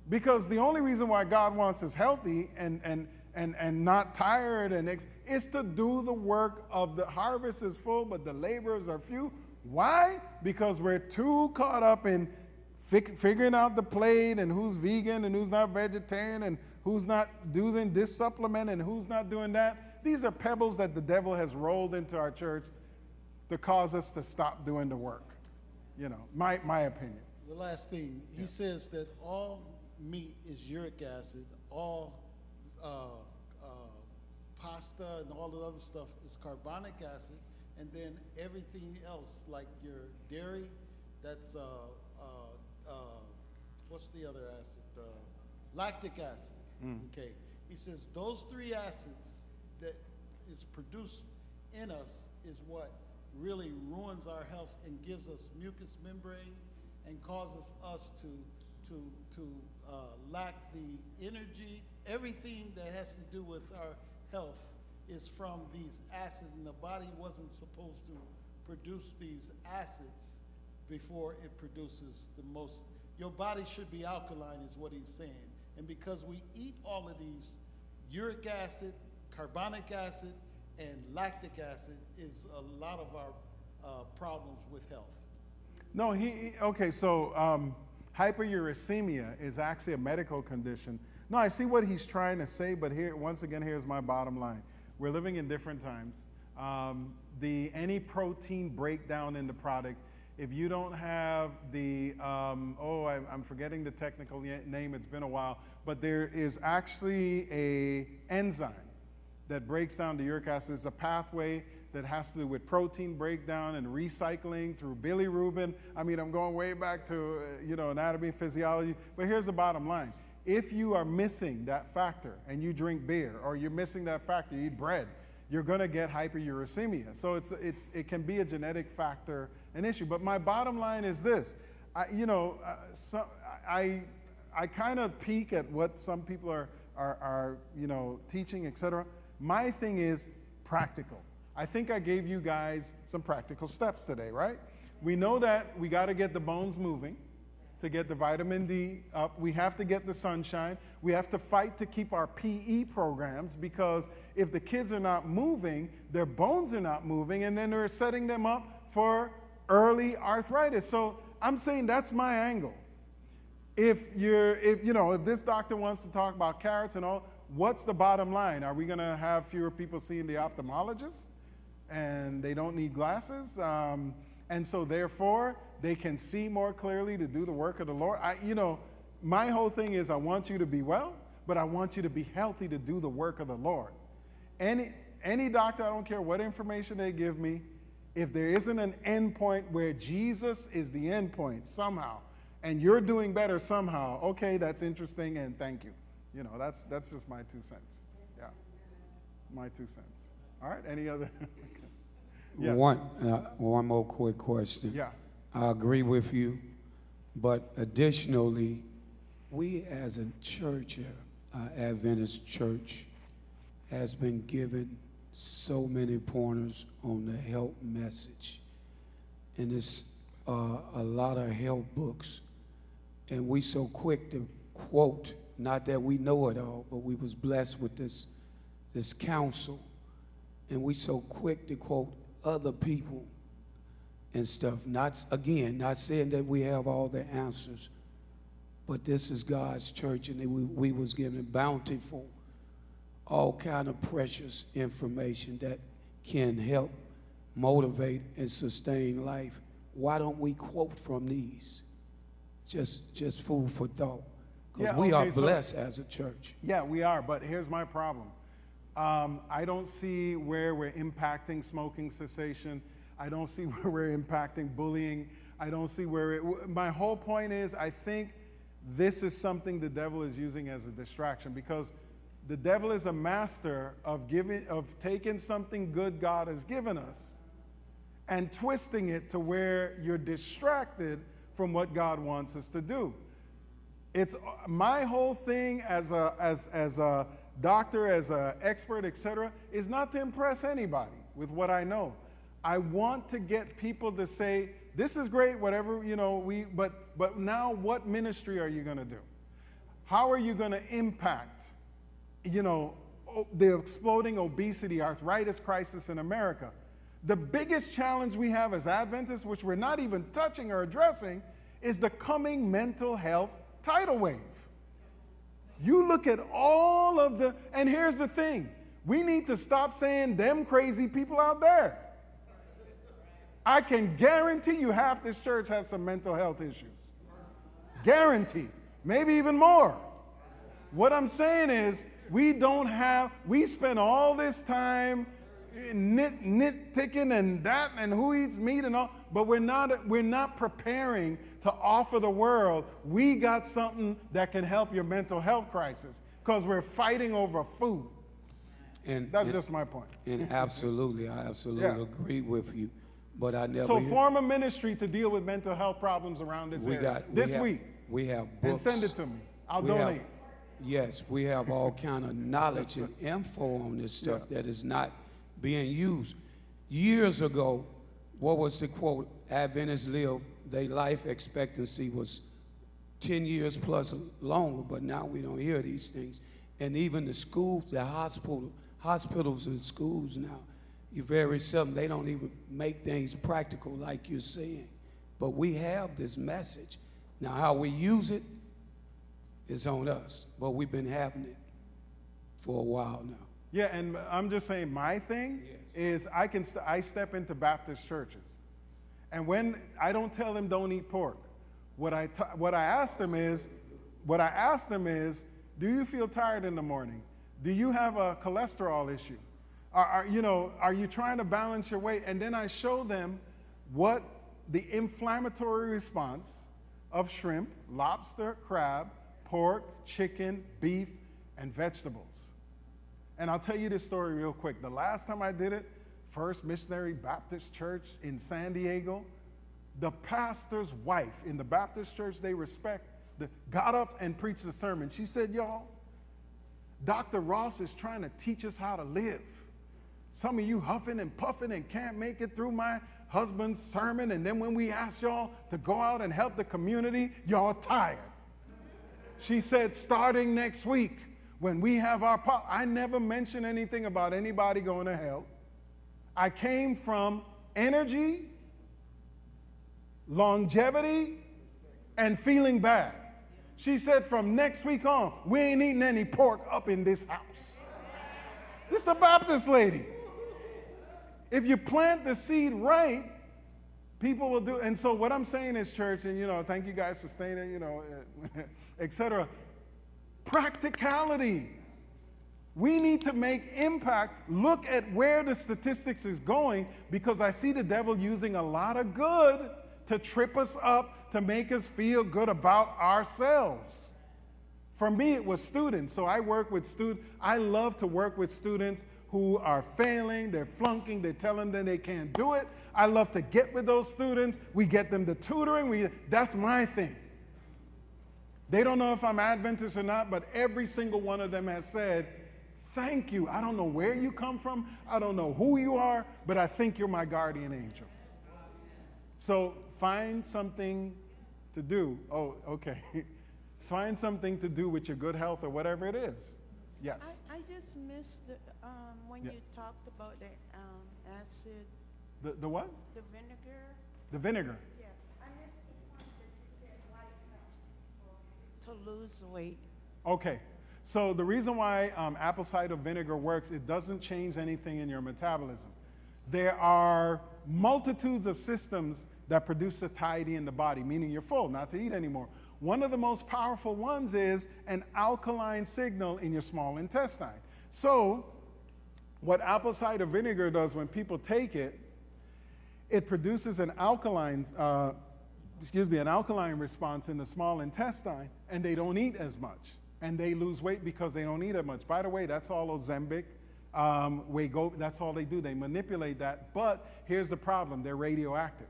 Because the only reason why God wants us healthy and not tired is to do the work of the harvest is full, but the laborers are few. Why? Because we're too caught up in figuring out the plate and who's vegan and who's not vegetarian and who's not doing this supplement and who's not doing that. These are pebbles that the devil has rolled into our church to cause us to stop doing the work. My opinion. The last thing, he says that all meat is uric acid, all pasta and all the other stuff is carbonic acid, and then everything else, like your dairy, that's what's the other acid? Lactic acid. Okay. He says those three acids that is produced in us is what really ruins our health and gives us mucous membrane and causes us to lack the energy. Everything that has to do with our health is from these acids, and the body wasn't supposed to produce these acids before it produces the most. Your body should be alkaline is what he's saying. And because we eat all of these, uric acid, carbonic acid, and lactic acid is a lot of our problems with health. No, okay, so hyperuricemia is actually a medical condition. No, I see what he's trying to say, but here, once again, here's my bottom line. We're living in different times. Any protein breakdown in the product, if you don't have the, I'm forgetting the technical name, it's been a while, but there is actually a enzyme that breaks down the uric acid. It's a pathway that has to do with protein breakdown and recycling through bilirubin. I mean, I'm going way back to, anatomy, physiology, but here's the bottom line. If you are missing that factor and you drink beer, or you're missing that factor, you eat bread, you're gonna get hyperuricemia. So it can be a genetic factor, an issue. But my bottom line is this, I kind of peek at what some people are teaching, etc. My thing is practical. I think I gave you guys some practical steps today, right? We know that we gotta get the bones moving to get the vitamin D up. We have to get the sunshine. We have to fight to keep our PE programs, because if the kids are not moving, their bones are not moving, and then they're setting them up for early arthritis. So I'm saying that's my angle. If this doctor wants to talk about carrots and all, what's the bottom line? Are we gonna have fewer people seeing the ophthalmologist and they don't need glasses? And so therefore, they can see more clearly to do the work of the Lord. My whole thing is I want you to be well, but I want you to be healthy to do the work of the Lord. Any doctor, I don't care what information they give me, if there isn't an end point where Jesus is the end point somehow, and you're doing better somehow, okay, that's interesting, and thank you. That's just my 2 cents. Yeah, my 2 cents. All right, any other? Yes. One more quick question. Yeah. I agree with you, but additionally, we as a church, Adventist church, has been given so many pointers on the health message. And it's a lot of health books. And we so quick to quote, not that we know it all, but we was blessed with this counsel. And we so quick to quote other people and stuff. Not saying that we have all the answers, but this is God's church, and we was given bountiful, all kind of precious information that can help motivate and sustain life. Why don't we quote from these? Just food for thought, because we are blessed as a church. Yeah, we are, but here's my problem. I don't see where we're impacting smoking cessation. I don't see where we're impacting bullying. I don't see where my whole point is, I think this is something the devil is using as a distraction, because the devil is a master of taking something good God has given us and twisting it to where you're distracted from what God wants us to do. It's my whole thing as a doctor, as an expert, etc., is not to impress anybody with what I know. I want to get people to say, this is great, whatever, but now what ministry are you going to do? How are you going to impact, the exploding obesity, arthritis crisis in America? The biggest challenge we have as Adventists, which we're not even touching or addressing, is the coming mental health tidal wave. You look at all of and here's the thing, we need to stop saying them crazy people out there. I can guarantee you half this church has some mental health issues. Guarantee, maybe even more. What I'm saying is, we spend all this time nitpicking and that and who eats meat and all, but we're not preparing to offer the world, we got something that can help your mental health crisis, because we're fighting over food. And that's just my point. And absolutely, I absolutely agree with you. but I never. So form a ministry to deal with mental health problems around this area. This week. We have books. And send it to me. I'll donate. Yes, we have all kind of knowledge and info on this stuff that is not being used. Years ago, what was the quote? Adventists live, their life expectancy was 10 years plus longer, but now we don't hear these things. And even the schools, the hospitals and schools now, you very seldom, they don't even make things practical like you're saying. But we have this message. Now, how we use it is on us, but we've been having it for a while now. Yeah, and I'm just saying my thing is I step into Baptist churches. And when I don't tell them don't eat pork, what I ask them is, do you feel tired in the morning? Do you have a cholesterol issue? Are you trying to balance your weight? And then I show them what the inflammatory response of shrimp, lobster, crab, pork, chicken, beef, and vegetables. And I'll tell you this story real quick. The last time I did it, First Missionary Baptist Church in San Diego, the pastor's wife in the Baptist church they respect got up and preached a sermon. She said, y'all, Dr. Ross is trying to teach us how to live. Some of you huffing and puffing and can't make it through my husband's sermon, and then when we ask y'all to go out and help the community, y'all tired. She said, starting next week, when we have our I never mentioned anything about anybody going to hell. I came from energy, longevity, and feeling bad. She said, from next week on, we ain't eating any pork up in this house. This is a Baptist lady. If you plant the seed right, people will do. And so what I'm saying is, church, and thank you guys for staying there, etc. Practicality. We need to make impact. Look at where the statistics is going, because I see the devil using a lot of good to trip us up, to make us feel good about ourselves. For me, it was students. So I work with students. I love to work with students who are failing, they're flunking, they're telling them they can't do it. I love to get with those students. We get them the tutoring. That's my thing. They don't know if I'm Adventist or not, but every single one of them has said, thank you. I don't know where you come from. I don't know who you are, but I think you're my guardian angel. So find something to do. Oh, okay. Find something to do with your good health or whatever it is. Yes. I just missed when you talked about the acid. The what? The vinegar. The vinegar. Yeah. I missed the point that you said why it helps people to lose weight. Okay. So the reason why apple cider vinegar works, it doesn't change anything in your metabolism. There are multitudes of systems that produce satiety in the body, meaning you're full, not to eat anymore. One of the most powerful ones is an alkaline signal in your small intestine. So what apple cider vinegar does when people take it, it produces an alkaline response in the small intestine, and they don't eat as much. And they lose weight because they don't eat as much. By the way, that's all Ozempic, Wegovy, that's all they do. They manipulate that. But here's the problem, they're radioactive.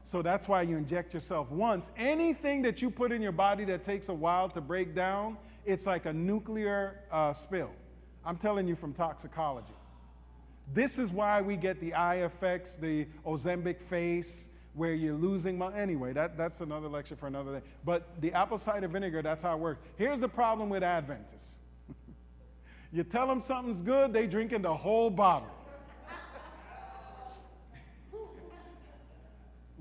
So that's why you inject yourself once. Anything that you put in your body that takes a while to break down, it's like a nuclear spill. I'm telling you from toxicology. This is why we get the eye effects, the Ozempic face, where you're losing money. Anyway, that's another lecture for another day. But the apple cider vinegar, that's how it works. Here's the problem with Adventists. You tell them something's good, they drinking the whole bottle.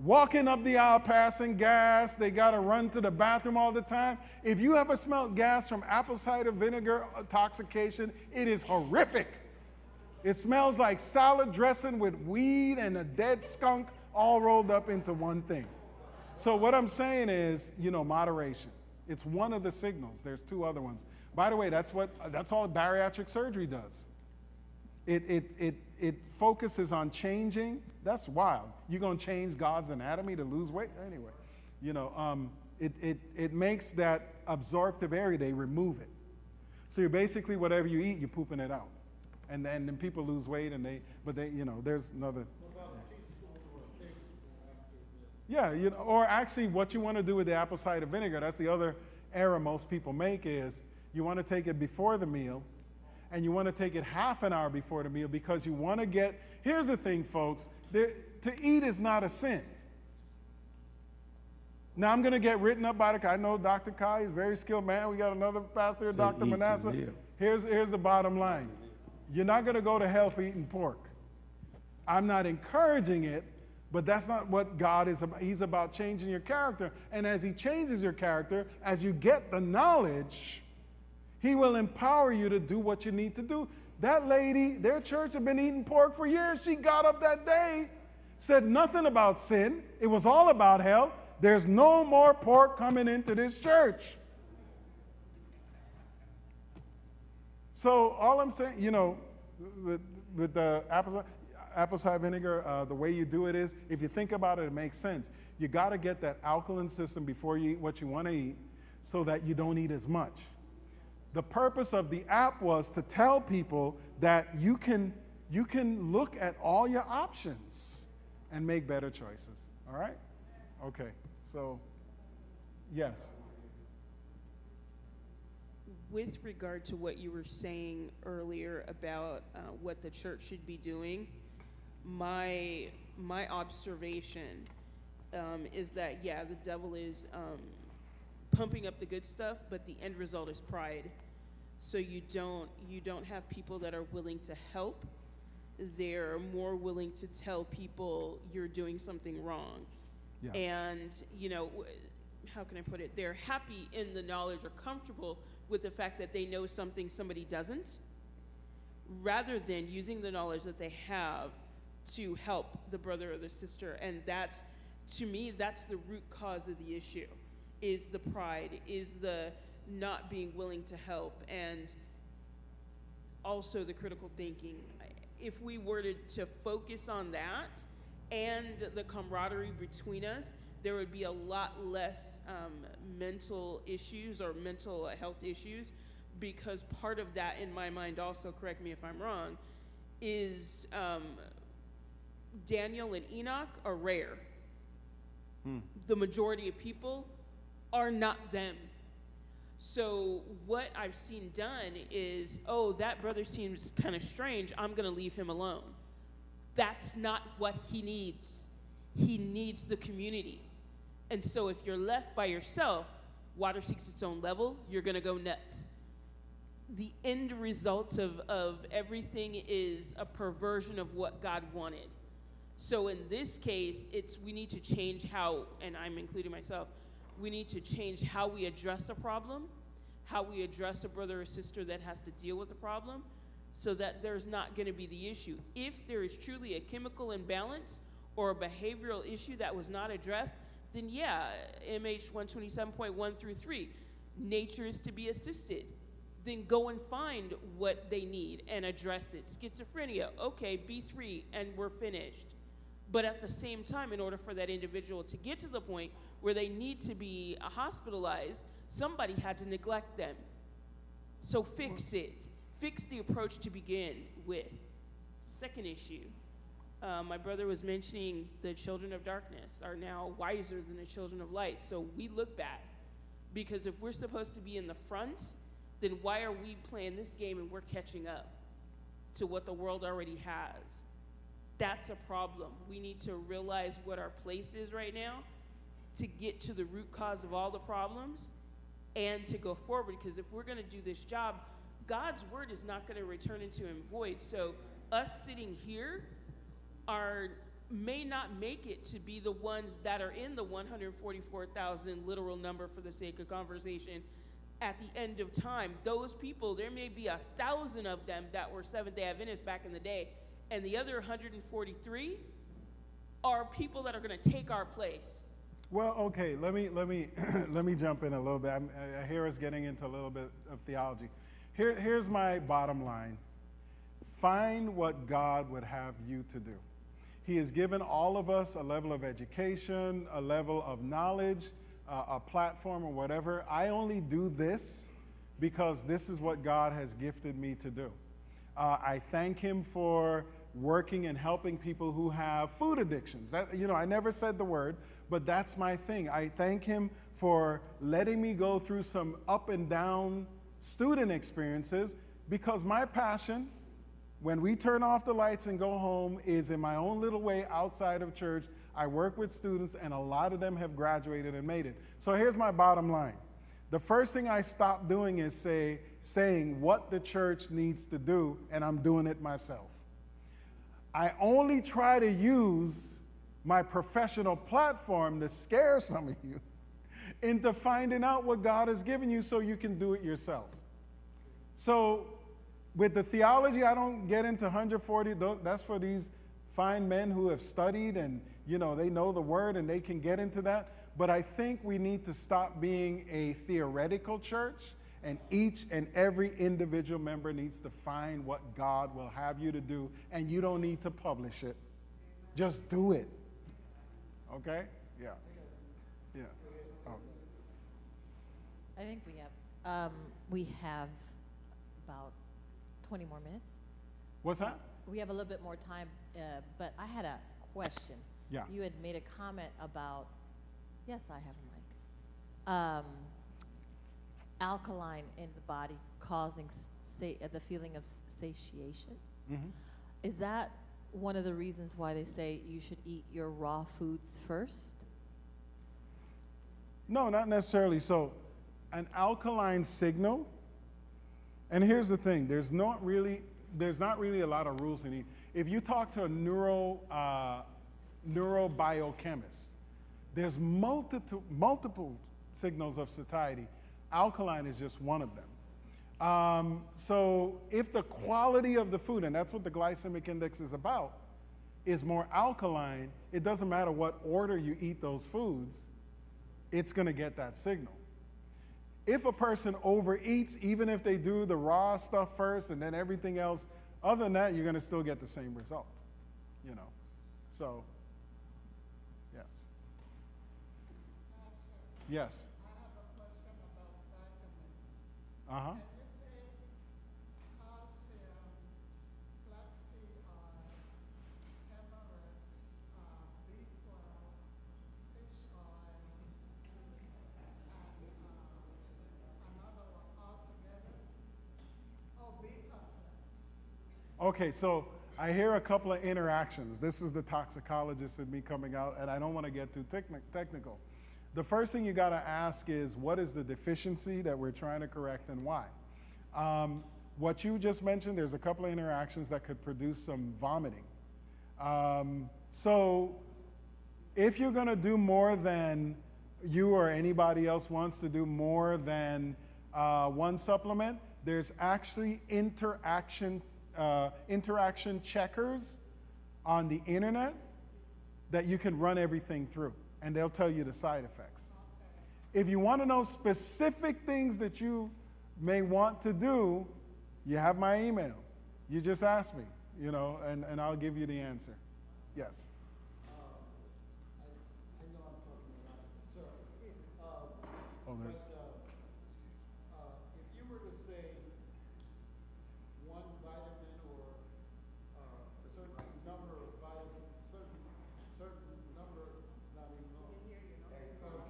Walking up the aisle, passing gas, they got to run to the bathroom all the time. If you ever smelled gas from apple cider vinegar intoxication, it is horrific. It smells like salad dressing with weed and a dead skunk all rolled up into one thing. So what I'm saying is, moderation. It's one of the signals. There's two other ones. By the way, that's all bariatric surgery does. It focuses on changing. That's wild. You're going to change God's anatomy to lose weight? Anyway, it makes that absorptive area, they remove it. So you're basically, whatever you eat, you're pooping it out. And then people lose weight, there's another. Yeah, you know, or actually what you want to do with the apple cider vinegar, that's the other error most people make, is you want to take it before the meal and you want to take it half an hour before the meal because you want to get, here's the thing, folks, to eat is not a sin. Now I'm going to get written up by I know Dr. Kai is a very skilled man. We got another pastor, Dr. Manasseh. Here's the bottom line. You're not going to go to hell for eating pork. I'm not encouraging it, but that's not what God is about. He's about changing your character. And as he changes your character, as you get the knowledge, he will empower you to do what you need to do. That lady, their church had been eating pork for years. She got up that day, said nothing about sin. It was all about hell. There's no more pork coming into this church. So all I'm saying, you know, with the apple cider vinegar, the way you do it is, if you think about it, it makes sense. You got to get that alkaline system before you eat what you want to eat so that you don't eat as much. The purpose of the app was to tell people that you can look at all your options and make better choices. All right? Okay. So, yes. With regard to what you were saying earlier about what the church should be doing, my observation is that, yeah, the devil is pumping up the good stuff, but the end result is pride. So you don't have people that are willing to help. They're more willing to tell people you're doing something wrong. Yeah. And, you know, how can I put it? They're happy in the knowledge or comfortable with the fact that they know something somebody doesn't, rather than using the knowledge that they have to help the brother or the sister. And that's, to me, that's the root cause of the issue, is the pride, is the not being willing to help, and also the critical thinking. If we were to focus on that and the camaraderie between us, there would be a lot less mental issues or mental health issues, because part of that, in my mind also, correct me if I'm wrong, is Daniel and Enoch are rare. The majority of people are not them. So what I've seen done is, oh, that brother seems kind of strange, I'm going to leave him alone. That's not what he needs. He needs the community. And so if you're left by yourself, water seeks its own level, you're going to go nuts. The end result of everything is a perversion of what God wanted. So in this case, we need to change how, and I'm including myself, we need to change how we address a problem, how we address a brother or sister that has to deal with a problem, so that there's not going to be the issue. If there is truly a chemical imbalance or a behavioral issue that was not addressed, then yeah, MH 127.1 through 3, nature is to be assisted. Then go and find what they need and address it. Schizophrenia, okay, B3, and we're finished. But at the same time, in order for that individual to get to the point where they need to be hospitalized, somebody had to neglect them. So fix it. Fix the approach to begin with. Second issue, my brother was mentioning the children of darkness are now wiser than the children of light. So we look bad, because if we're supposed to be in the front, then why are we playing this game and we're catching up to what the world already has? That's a problem. We need to realize what our place is right now to get to the root cause of all the problems and to go forward, because if we're going to do this job, God's word is not going to return into him void. So us sitting here may not make it to be the ones that are in the 144,000 literal number for the sake of conversation at the end of time. Those people, there may be 1,000 of them that were Seventh-day Adventists back in the day, and the other 143 are people that are going to take our place. Well, okay, let me jump in a little bit. I hear us getting into a little bit of theology. Here's my bottom line. Find what God would have you to do. He has given all of us a level of education, a level of knowledge, a platform or whatever. I only do this because this is what God has gifted me to do. I thank him for working and helping people who have food addictions. I never said the word, but that's my thing. I thank him for letting me go through some up and down student experiences, because my passion, when we turn off the lights and go home, is in my own little way outside of church. I work with students, and a lot of them have graduated and made it. So here's my bottom line. The first thing I stopped doing is saying what the church needs to do, and I'm doing it myself. I only try to use my professional platform to scare some of you into finding out what God has given you so you can do it yourself. So with the theology, I don't get into 140. That's for these fine men who have studied and, you know, they know the word and they can get into that. But I think we need to stop being a theoretical church, and each and every individual member needs to find what God will have you to do, and you don't need to publish it. Just do it. Okay? Yeah. Yeah. Oh. I think we have about 20 more minutes. What's that? We have a little bit more time, but I had a question. Yeah. You had made a comment about, yes, I have a mic, alkaline in the body causing the feeling of satiation. Mm-hmm. Is that one of the reasons why they say you should eat your raw foods first? No, not necessarily. So an alkaline signal, and here's the thing, there's not really a lot of rules in it. If you talk to a neurobiochemist, there's multiple signals of satiety. Alkaline is just one of them. So if the quality of the food, and that's what the glycemic index is about, is more alkaline, it doesn't matter what order you eat those foods, it's going to get that signal. If a person overeats, even if they do the raw stuff first and then everything else, other than that, you're going to still get the same result, you know. So, yes. Yes. I have a question about vitamins. Uh-huh. Can you take calcium, flaxseed oil, turmeric, B12, fish oil, and another one all together? Oh, B complex. Okay, so I hear a couple of interactions. This is the toxicologist in me coming out, and I don't want to get too technical. The first thing you got to ask is, what is the deficiency that we're trying to correct and why? What you just mentioned, there's a couple of interactions that could produce some vomiting. So if you're going to do more than you or anybody else wants to do more than one supplement, there's actually interaction checkers on the internet that you can run everything through, and they'll tell you the side effects. If you want to know specific things that you may want to do, you have my email. You just ask me, you know, and I'll give you the answer. Yes. I know I'm talking a lot. Sorry. Oh, there's. If you were to say one vitamin or a certain number of vitamins, certain number, not even know. Okay, got it.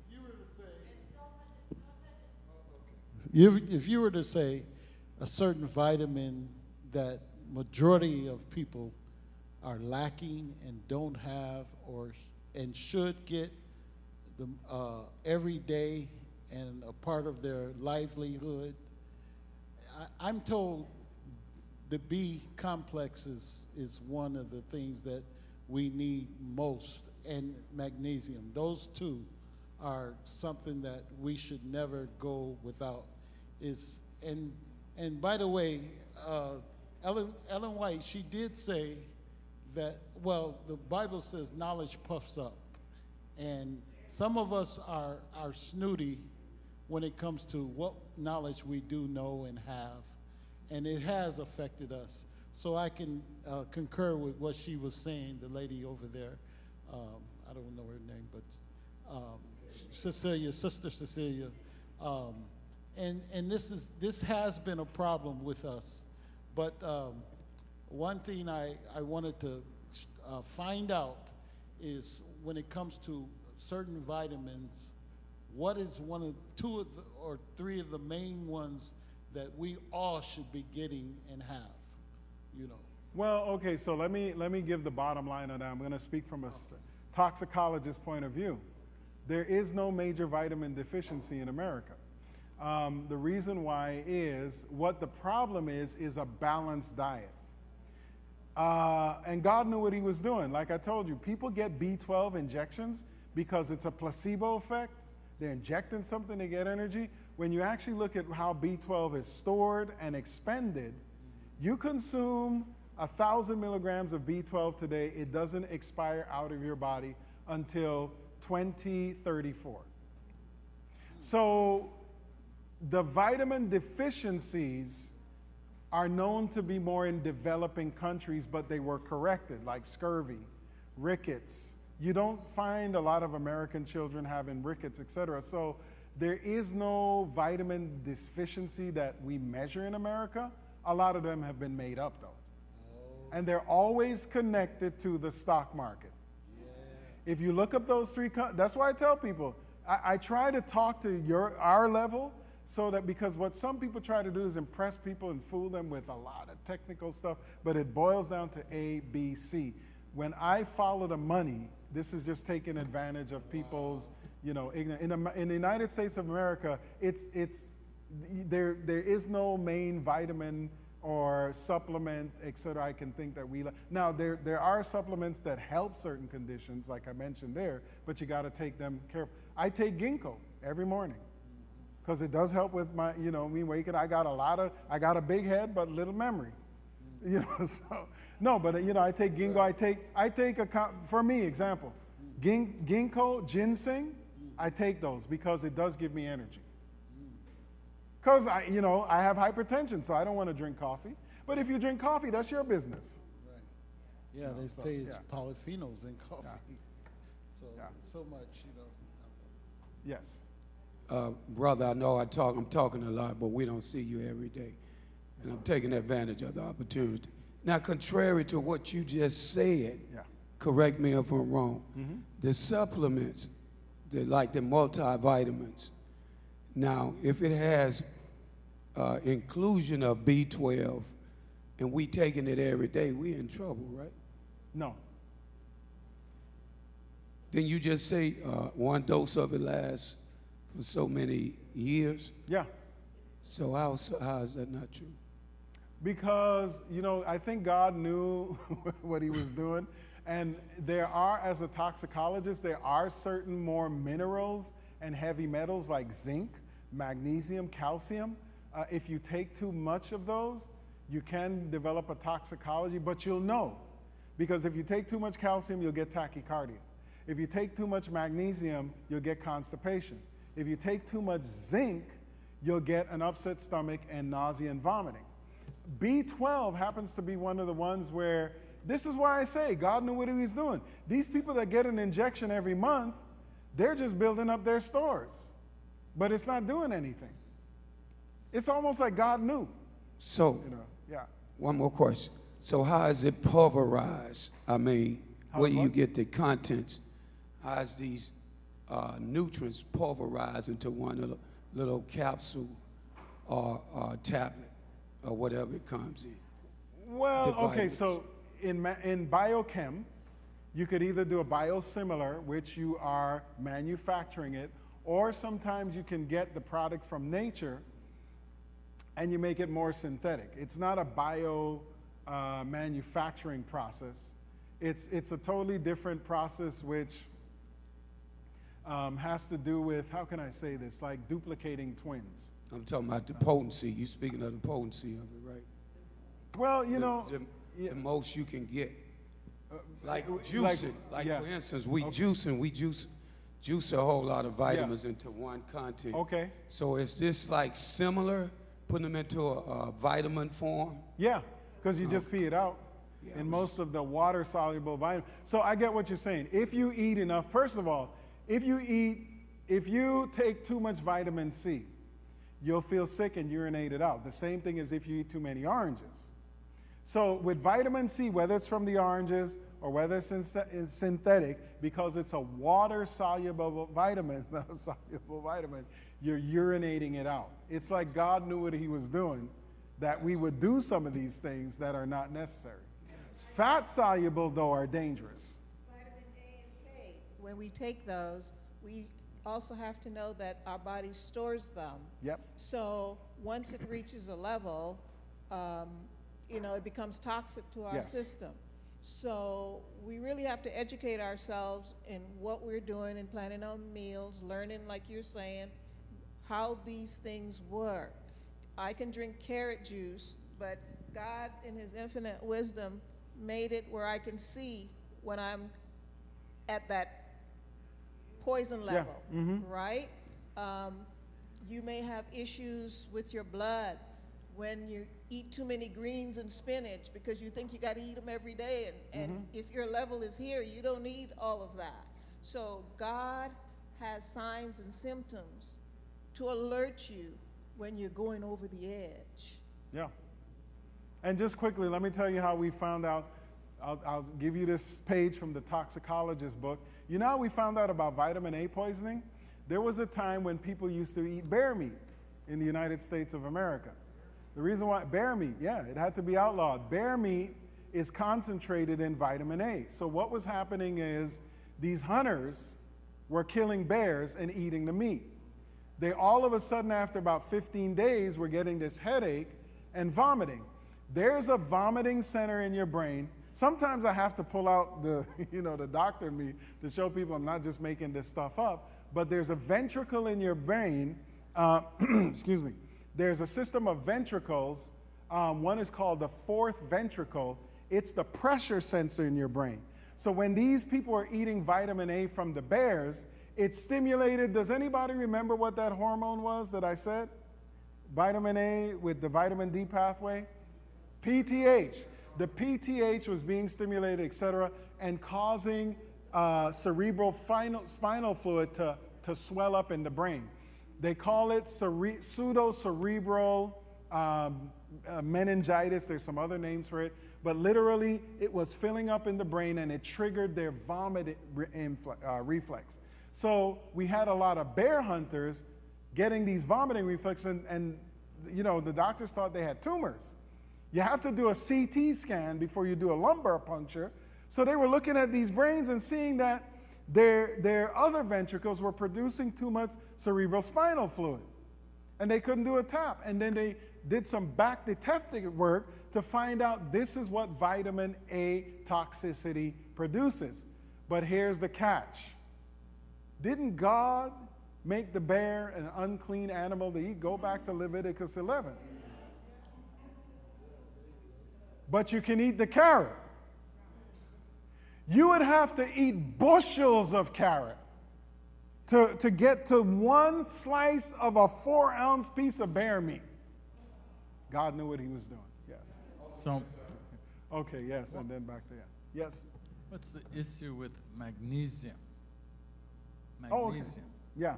If you were to say. If you were to say a certain vitamin that majority of people are lacking and don't have and should get the every day and a part of their livelihood, I'm told the B complex is one of the things that we need most, and magnesium. Those two are something that we should never go without. And by the way, Ellen White, she did say that, well, the Bible says knowledge puffs up. And some of us are snooty when it comes to what knowledge we do know and have. And it has affected us. So I can concur with what she was saying, the lady over there. I don't know her name, but Cecilia, Sister Cecilia. And this has been a problem with us. But one thing I wanted to find out is when it comes to certain vitamins, what is one of two of the, or three of the main ones that we all should be getting and have, you know? Well, okay, so let me give the bottom line on that. I'm going to speak from a toxicologist point of view. There is no major vitamin deficiency in America. The reason why is, what the problem is a balanced diet. And God knew what he was doing. Like I told you, people get B12 injections because it's a placebo effect. They're injecting something to get energy. When you actually look at how B12 is stored and expended, you consume 1,000 milligrams of B12 today, it doesn't expire out of your body until 2034. So the vitamin deficiencies are known to be more in developing countries, but they were corrected, like scurvy, rickets. You don't find a lot of American children having rickets, et cetera. So there is no vitamin deficiency that we measure in America. A lot of them have been made up, though. And they're always connected to the stock market. If you look up those three, that's why I tell people, I try to talk to our level, so that, because what some people try to do is impress people and fool them with a lot of technical stuff, but it boils down to A, B, C. When I follow the money, this is just taking advantage of people's, you know, ignorance. In the United States of America, there is no main vitamin or supplement, et cetera, I can think that we like. Now, there are supplements that help certain conditions, like I mentioned there, but you got to take them careful. I take ginkgo every morning because it does help with my, you know, me waking. I got a big head, but little memory, you know. So no, but you know, I take ginkgo. I take for me, example, ginkgo, ginseng. I take those because it does give me energy. Because I have hypertension, so I don't want to drink coffee. But if you drink coffee, that's your business. Right. Yeah, they say it's polyphenols in coffee. Yeah. So so much, you know. Yes. Brother, I know I'm talking a lot, but we don't see you every day. And I'm taking advantage of the opportunity. Now, contrary to what you just said, correct me if I'm wrong, the supplements, like the multivitamins, now, if it has inclusion of B12 and we taking it every day, we in trouble, right? No. Then you just say one dose of it lasts for so many years? Yeah. So how is that not true? Because, you know, I think God knew what he was doing. And there are, as a toxicologist, there are certain more minerals and heavy metals like zinc, magnesium, calcium. If you take too much of those, you can develop a toxicology, but you'll know. Because if you take too much calcium, you'll get tachycardia. If you take too much magnesium, you'll get constipation. If you take too much zinc, you'll get an upset stomach and nausea and vomiting. B12 happens to be one of the ones where, this is why I say God knew what he was doing. These people that get an injection every month, they're just building up their stores, but it's not doing anything. It's almost like God knew. So, one more question. So how is it pulverized? I mean, where do you get the contents? How is these nutrients pulverized into one little capsule or tablet or whatever it comes in? Well, okay, so in biochem, you could either do a biosimilar, which you are manufacturing it, or sometimes you can get the product from nature and you make it more synthetic. It's not a manufacturing process. It's a totally different process which has to do with, how can I say this, like duplicating twins. I'm talking about the potency. You're speaking of the potency of it, right? Well, you know. The most you can get. Like juicing. For instance, we juice a whole lot of vitamins into one content. Okay. So is this like similar, putting them into a vitamin form? Yeah, because you just pee it out. And most of the water-soluble vitamins. So I get what you're saying. If you eat enough, first of all, if you take too much vitamin C, you'll feel sick and urinate it out. The same thing as if you eat too many oranges. So with vitamin C, whether it's from the oranges or whether it's synthetic, because it's a water-soluble vitamin, you're urinating it out. It's like God knew what he was doing, that we would do some of these things that are not necessary. Fat-soluble, though, are dangerous. Vitamin A and K, when we take those, we also have to know that our body stores them. Yep. So once it reaches a level, it becomes toxic to our Yes. system. So we really have to educate ourselves in what we're doing and planning on meals, learning, like you're saying, how these things work. I can drink carrot juice, but God, in his infinite wisdom, made it where I can see when I'm at that poison level, right? You may have issues with your blood when you eat too many greens and spinach because you think you got to eat them every day, and if your level is here, you don't need all of that. So God has signs and symptoms to alert you when you're going over the edge. Yeah. And just quickly, let me tell you how we found out. I'll give you this page from the toxicologist book. You know how we found out about vitamin A poisoning? There was a time when people used to eat bear meat in the United States of America. The reason why, bear meat, yeah, it had to be outlawed. Bear meat is concentrated in vitamin A. So what was happening is these hunters were killing bears and eating the meat. They all of a sudden, after about 15 days, were getting this headache and vomiting. There's a vomiting center in your brain. Sometimes I have to pull out the, the doctor in me to show people I'm not just making this stuff up, but there's a ventricle in your brain, excuse me, there's a system of ventricles. One is called the fourth ventricle. It's the pressure sensor in your brain. So when these people are eating vitamin A from the bears, it stimulated, does anybody remember what that hormone was that I said? Vitamin A with the vitamin D pathway? PTH. The PTH was being stimulated, et cetera, and causing cerebral spinal fluid to swell up in the brain. They call it pseudocerebral meningitis. There's some other names for it. But literally, it was filling up in the brain, and it triggered their vomit reflex. So we had a lot of bear hunters getting these vomiting reflexes, and the doctors thought they had tumors. You have to do a CT scan before you do a lumbar puncture. So they were looking at these brains and seeing that their other ventricles were producing too much cerebral spinal fluid. And they couldn't do a tap. And then they did some back detective work to find out this is what vitamin A toxicity produces. But here's the catch. Didn't God make the bear an unclean animal to eat? Go back to Leviticus 11. But you can eat the carrot. You would have to eat bushels of carrot to get to one slice of a 4-ounce piece of bear meat. God knew what he was doing. Yes. So, okay, yes, and then back there. Yes. what's the issue with magnesium? Oh, okay. Magnesium. Yeah.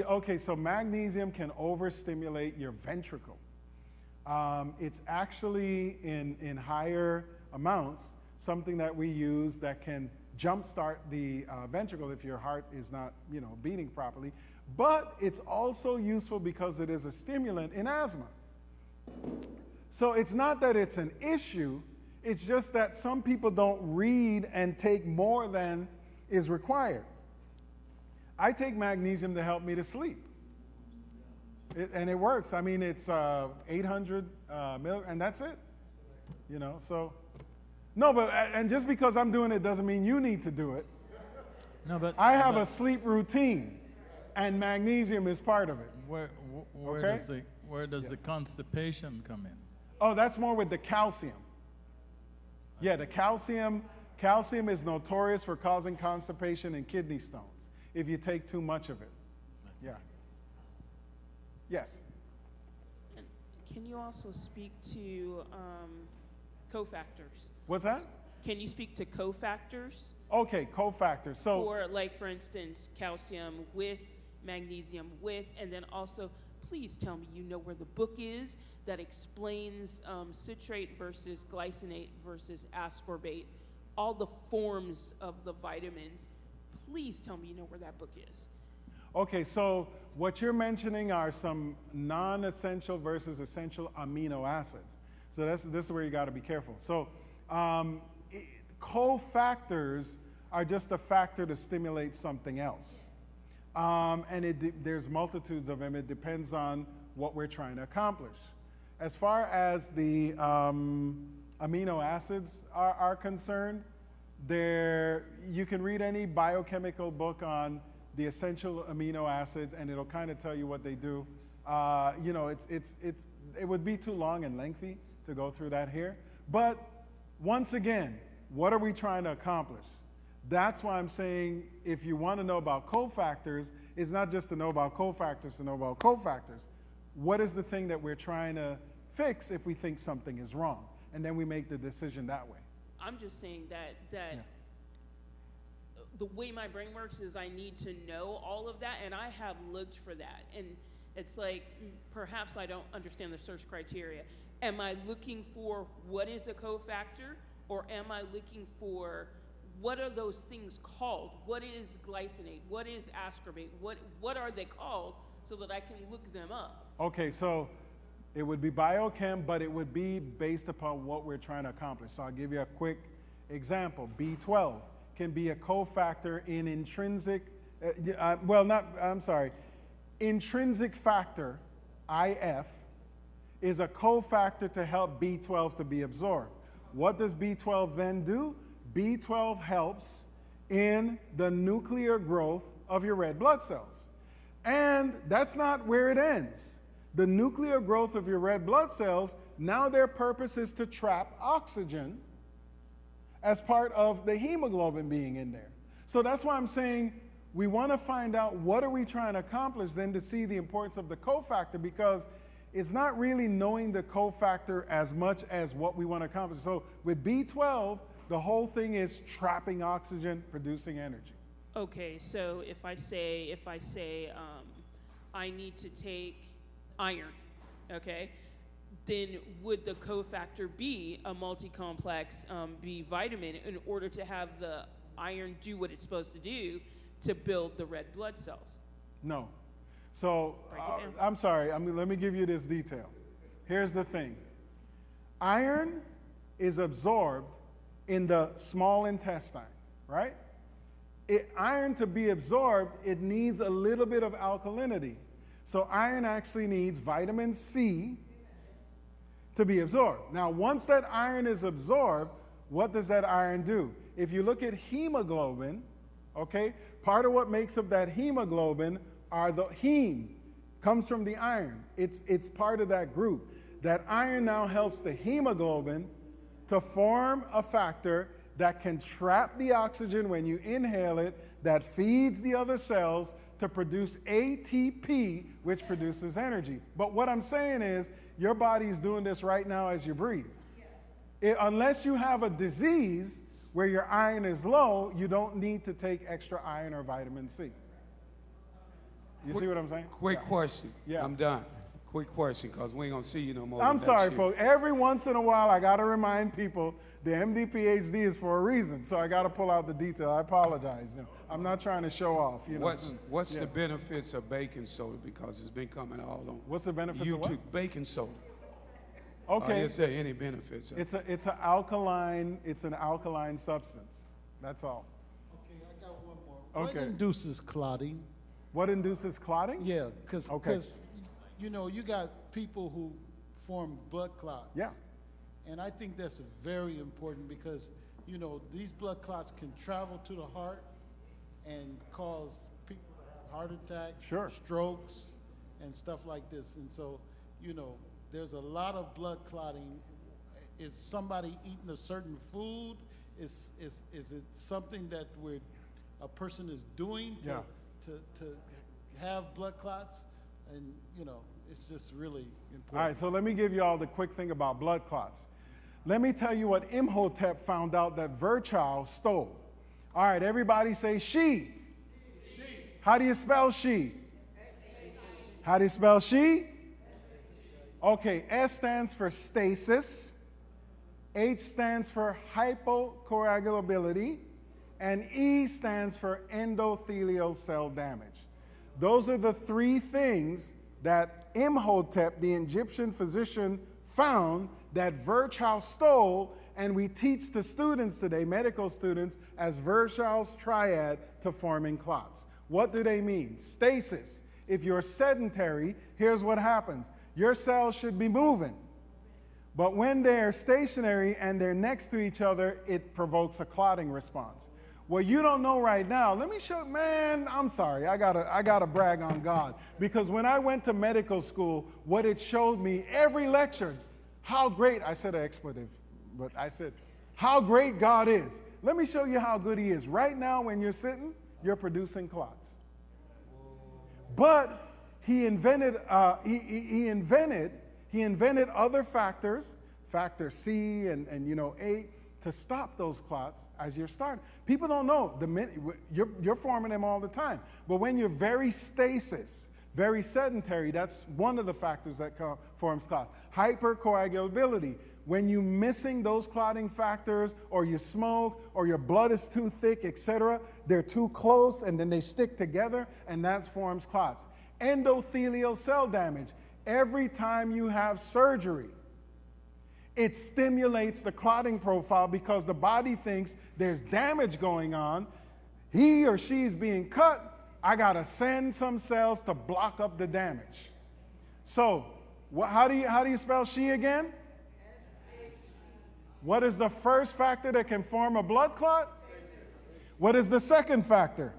Okay, so magnesium can overstimulate your ventricle. It's actually in higher amounts, something that we use that can jumpstart the ventricle if your heart is not, beating properly. But it's also useful because it is a stimulant in asthma. So it's not that it's an issue, it's just that some people don't read and take more than is required. I take magnesium to help me to sleep. And it works. I mean, it's 800 milligrams, and that's it. So. No, but, and just because I'm doing it doesn't mean you need to do it. No, but I have a sleep routine, and magnesium is part of it. Where Okay? does the constipation come in? Oh, that's more with the calcium. Yeah, the calcium is notorious for causing constipation and kidney stones if you take too much of it. Yeah. Yes. And can you also speak to cofactors? What's that? Can you speak to cofactors? Okay, cofactors. So For, like, for instance, calcium with magnesium with, and then also, please tell me you know where the book is that explains citrate versus glycinate versus ascorbate all the forms of the vitamins, please tell me you know where that book is. Okay, so what you're mentioning are some non-essential versus essential amino acids. So this is where you got to be careful. So cofactors are just a factor to stimulate something else. And there's multitudes of them. It depends on what we're trying to accomplish. As far as the amino acids are concerned, you can read any biochemical book on the essential amino acids, and it'll kind of tell you what they do. You know, it would be too long and lengthy to go through that here. But once again, what are we trying to accomplish? That's why I'm saying if you want to know about cofactors, it's not just to know about cofactors to know about cofactors. What is the thing that we're trying to fix if we think something is wrong? And then we make the decision that way. I'm just saying that the way my brain works is I need to know all of that, and I have looked for that. And it's like, perhaps I don't understand the search criteria. Am I looking for what is a cofactor, or am I looking for what are those things called? What is glycinate? What is ascorbate? What are they called so that I can look them up? Okay, so it would be biochem, but it would be based upon what we're trying to accomplish. So I'll give you a quick example. B12 can be a cofactor in intrinsic factor, IF, is a cofactor to help B12 to be absorbed. What does B12 then do? B12 helps in the nuclear growth of your red blood cells. And that's not where it ends. The nuclear growth of your red blood cells, now their purpose is to trap oxygen as part of the hemoglobin being in there. So that's why I'm saying we want to find out what are we trying to accomplish then to see the importance of the cofactor, because it's not really knowing the cofactor as much as what we want to accomplish. So with B12, the whole thing is trapping oxygen, producing energy. Okay, so if I say I need to take iron, okay, then would the cofactor be a multi-complex B vitamin in order to have the iron do what it's supposed to do to build the red blood cells? No. So I'm sorry, let me give you this detail. Here's the thing. Iron is absorbed in the small intestine, right? Iron to be absorbed, it needs a little bit of alkalinity. So iron actually needs vitamin C to be absorbed. Now, once that iron is absorbed, what does that iron do? If you look at hemoglobin, okay, part of what makes up that hemoglobin are the heme, comes from the iron. It's part of that group. That iron now helps the hemoglobin to form a factor that can trap the oxygen when you inhale it, that feeds the other cells to produce ATP, which produces energy. But what I'm saying is, your body's doing this right now as you breathe. Unless you have a disease where your iron is low, you don't need to take extra iron or vitamin C. You see what I'm saying? Quick question. Yeah. I'm done. Quick question, because we ain't going to see you no more. I'm sorry, folks. Every once in a while, I got to remind people the MD PhD is for a reason, so I got to pull out the detail. I apologize. I'm not trying to show off. What's the benefits of baking soda? Because it's been coming all on. What's the benefits of what? Baking soda. Okay. I didn't say any benefits. It's an alkaline substance. That's all. Okay, I got one more. Okay. What induces clotting? What induces clotting? Yeah, because Okay. you know, you got people who form blood clots. Yeah. And I think that's very important because, you know, these blood clots can travel to the heart and cause people to have heart attacks, Sure. strokes, and stuff like this. And so, you know, there's a lot of blood clotting. Is somebody eating a certain food? Is it something that a person is doing to have blood clots? And, you know, it's just really important. All right, so let me give you all the quick thing about blood clots. Let me tell you what Imhotep found out that Virchow stole. All right, everybody say she. She. How do you spell she? How do you spell she? Okay, S stands for stasis. H stands for hypocoagulability, and E stands for endothelial cell damage. Those are the three things that Imhotep, the Egyptian physician, found that Virchow stole, and we teach the students today, medical students, as Virchow's triad to forming clots. What do they mean? Stasis. If you're sedentary, here's what happens. Your cells should be moving. But when they're stationary and they're next to each other, it provokes a clotting response. Well, you don't know right now. Let me show, man, I'm sorry. I gotta brag on God. Because when I went to medical school, what it showed me, every lecture, how great, I said an expletive, but I said, how great God is. Let me show you how good he is. Right now, when you're sitting, you're producing clots. But he invented other factors, factor C and A, to stop those clots as you're starting. People don't know, you're forming them all the time. But when you're very stasis, very sedentary, that's one of the factors that forms clots. Hypercoagulability, when you're missing those clotting factors, or you smoke, or your blood is too thick, etc., they're too close and then they stick together, and that forms clots. Endothelial cell damage, every time you have surgery, it stimulates the clotting profile because the body thinks there's damage going on. He or she's being cut. I got to send some cells to block up the damage. So how do you spell she again? What is the first factor that can form a blood clot? What is the second factor?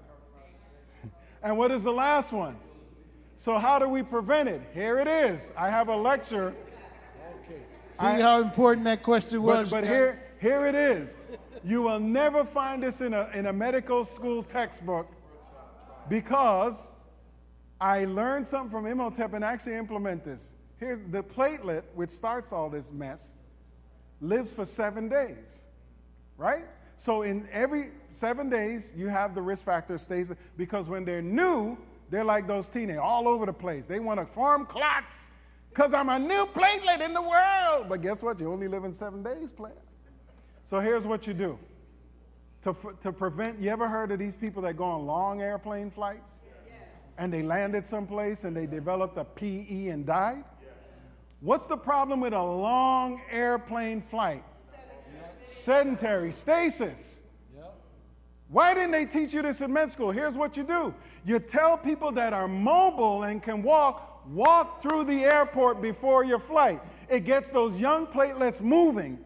And what is the last one? So how do we prevent it? Here it is. I have a lecture. Okay. See how important that question was? But here it is. You will never find this in a medical school textbook, because I learned something from Imhotep and actually implement this. Here's the platelet, which starts all this mess, lives for 7 days, right? So in every 7 days, you have the risk factor stays, because when they're new, they're like those teenagers, all over the place. They want to form clots because I'm a new platelet in the world. But guess what? You only live in 7 days, player. So here's what you do. To prevent, you ever heard of these people that go on long airplane flights? Yes. And they landed someplace and they developed a PE and died? Yes. What's the problem with a long airplane flight? Sedentary stasis. Why didn't they teach you this in med school? Here's what you do. You tell people that are mobile and can walk through the airport before your flight. It gets those young platelets moving.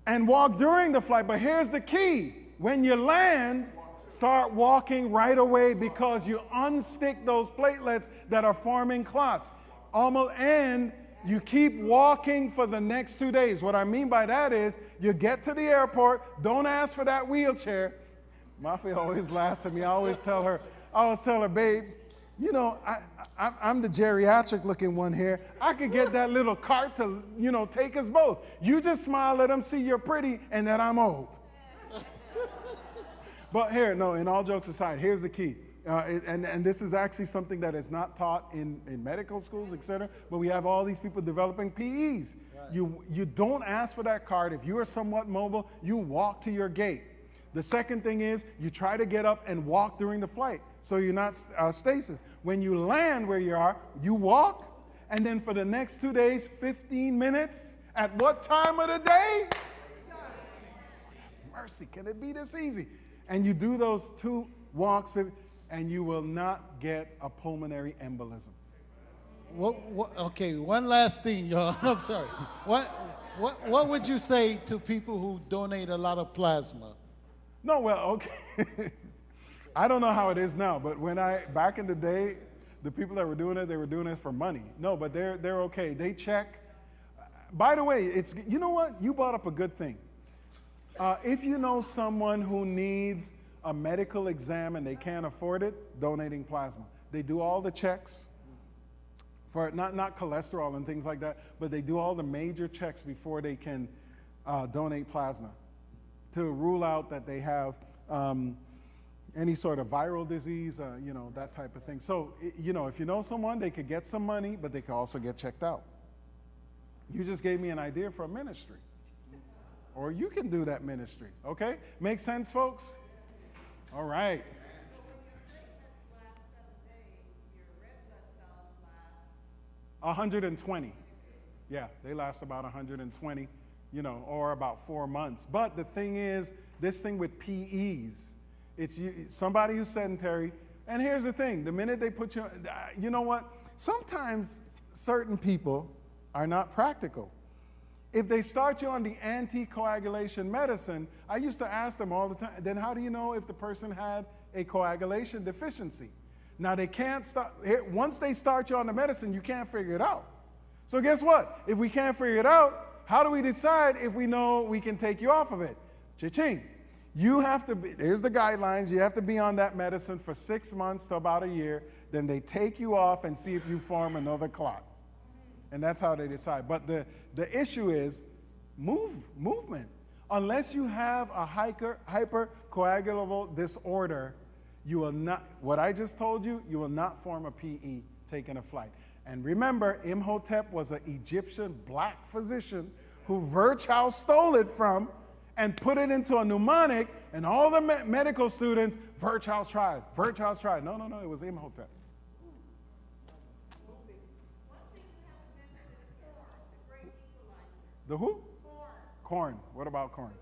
And walk during the flight. But here's the key. When you land, start walking right away, because you unstick those platelets that are forming clots. And you keep walking for the next 2 days. What I mean by that is, you get to the airport, don't ask for that wheelchair. Mafia always laughs at me. I always tell her, babe, you know, I'm the geriatric looking one here. I could get that little cart to, take us both. You just smile, let them see you're pretty and that I'm old. But in all jokes aside, here's the key. And this is actually something that is not taught in medical schools, et cetera, but we have all these people developing PEs. Right. You don't ask for that card. If you are somewhat mobile, you walk to your gate. The second thing is, you try to get up and walk during the flight, so you're not stasis. When you land where you are, you walk, and then for the next 2 days, 15 minutes, at what time of the day? Mercy, can it be this easy? And you do those 2 walks, and you will not get a pulmonary embolism. Okay, one last thing, y'all. I'm sorry. What would you say to people who donate a lot of plasma? No, well, okay. I don't know how it is now, but back in the day, the people that were doing it, they were doing it for money. No, but they're okay. They check. By the way, you know what? You brought up a good thing. If you know someone who needs a medical exam and they can't afford it, donating plasma. They do all the checks for not cholesterol and things like that, but they do all the major checks before they can donate plasma, to rule out that they have any sort of viral disease, that type of thing. So, if you know someone, they could get some money, but they could also get checked out. You just gave me an idea for a ministry. Or you can do that ministry, okay? Make sense, folks? All right. 120. Yeah, they last about 120, or about 4 months. But the thing is, this thing with PEs, it's somebody who's sedentary. And here's the thing, the minute they put you know what? Sometimes certain people are not practical. If they start you on the anticoagulation medicine, I used to ask them all the time, then how do you know if the person had a coagulation deficiency? Now they can't start, once they start you on the medicine, you can't figure it out. So guess what? If we can't figure it out, how do we decide if we know we can take you off of it? Cha-ching. You have to be, here's the guidelines, you have to be on that medicine for 6 months to about a year, then they take you off and see if you form another clot. And that's how they decide. But the issue is movement. Unless you have a hypercoagulable disorder, you will not, what I just told you, you will not form a PE taking a flight. And remember, Imhotep was an Egyptian black physician who Virchow stole it from and put it into a mnemonic, and all the medical students, Virchow's tried. No, it was Imhotep. The who? Corn. What about corn?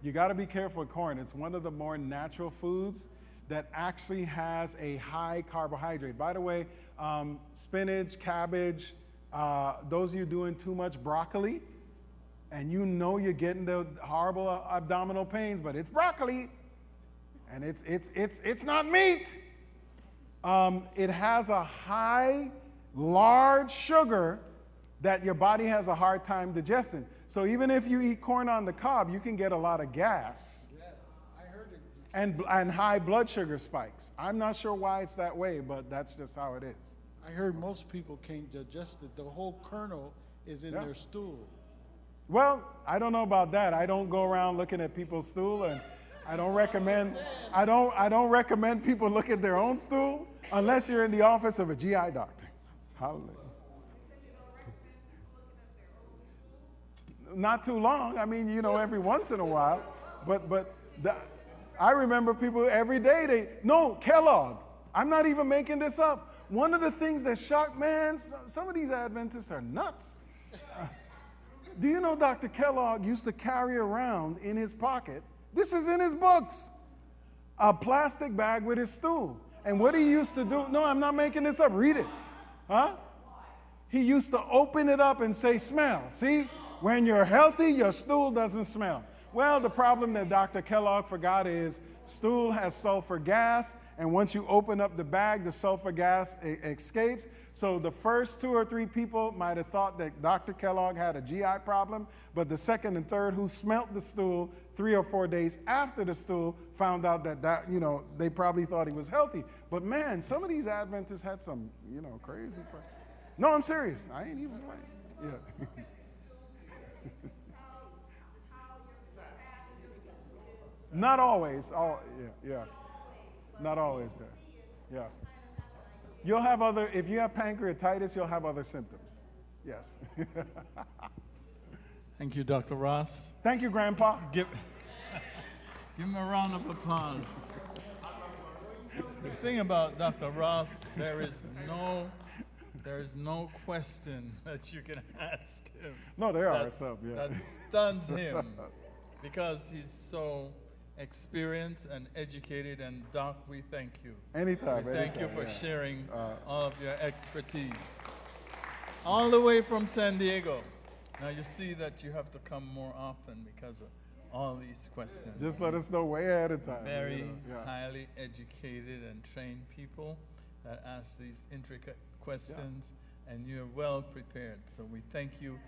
You got to be careful with corn. It's one of the more natural foods that actually has a high carbohydrate. By the way, spinach, cabbage, those of you doing too much broccoli, and you're getting the horrible abdominal pains, but it's broccoli, and it's not meat. It has a high, large sugar that your body has a hard time digesting. So even if you eat corn on the cob, you can get a lot of gas. Yes, I heard it. And high blood sugar spikes. I'm not sure why it's that way, but that's just how it is. I heard most people can't digest it. The whole kernel is in their stool. Well, I don't know about that. I don't go around looking at people's stool, and I don't recommend people look at their own stool unless you're in the office of a GI doctor. Hallelujah. Not too long. I mean, every once in a while. But I remember people every day, Kellogg. I'm not even making this up. One of the things that shocked, man, some of these Adventists are nuts. Do you know Dr. Kellogg used to carry around in his pocket, this is in his books, a plastic bag with his stool. And what he used to do, no, I'm not making this up, read it. Huh? He used to open it up and say, smell. See? When you're healthy, your stool doesn't smell. Well, the problem that Dr. Kellogg forgot is stool has sulfur gas, and once you open up the bag, the sulfur gas escapes. So the first 2 or 3 people might have thought that Dr. Kellogg had a GI problem, but the second and third who smelt the stool 3 or 4 days after the stool found out that they probably thought he was healthy. But man, some of these Adventists had some, crazy. No, I'm serious. I ain't even playing. Yeah. Not always. Yeah. Not always there. Yeah. You'll have if you have pancreatitis, you'll have other symptoms. Yes. Thank you, Dr. Ross. Thank you, Grandpa. Give him a round of applause. The thing about Dr. Ross, there is no question that you can ask him. No, there are some, yeah. That stuns him because he's so experienced and educated. And Doc, we thank you. Anytime. We thank you for sharing all of your expertise. All the way from San Diego. Now you see that you have to come more often because of all these questions. Just let us know way ahead of time. Very highly educated and trained people that ask these intricate questions, and you're well prepared. So we thank you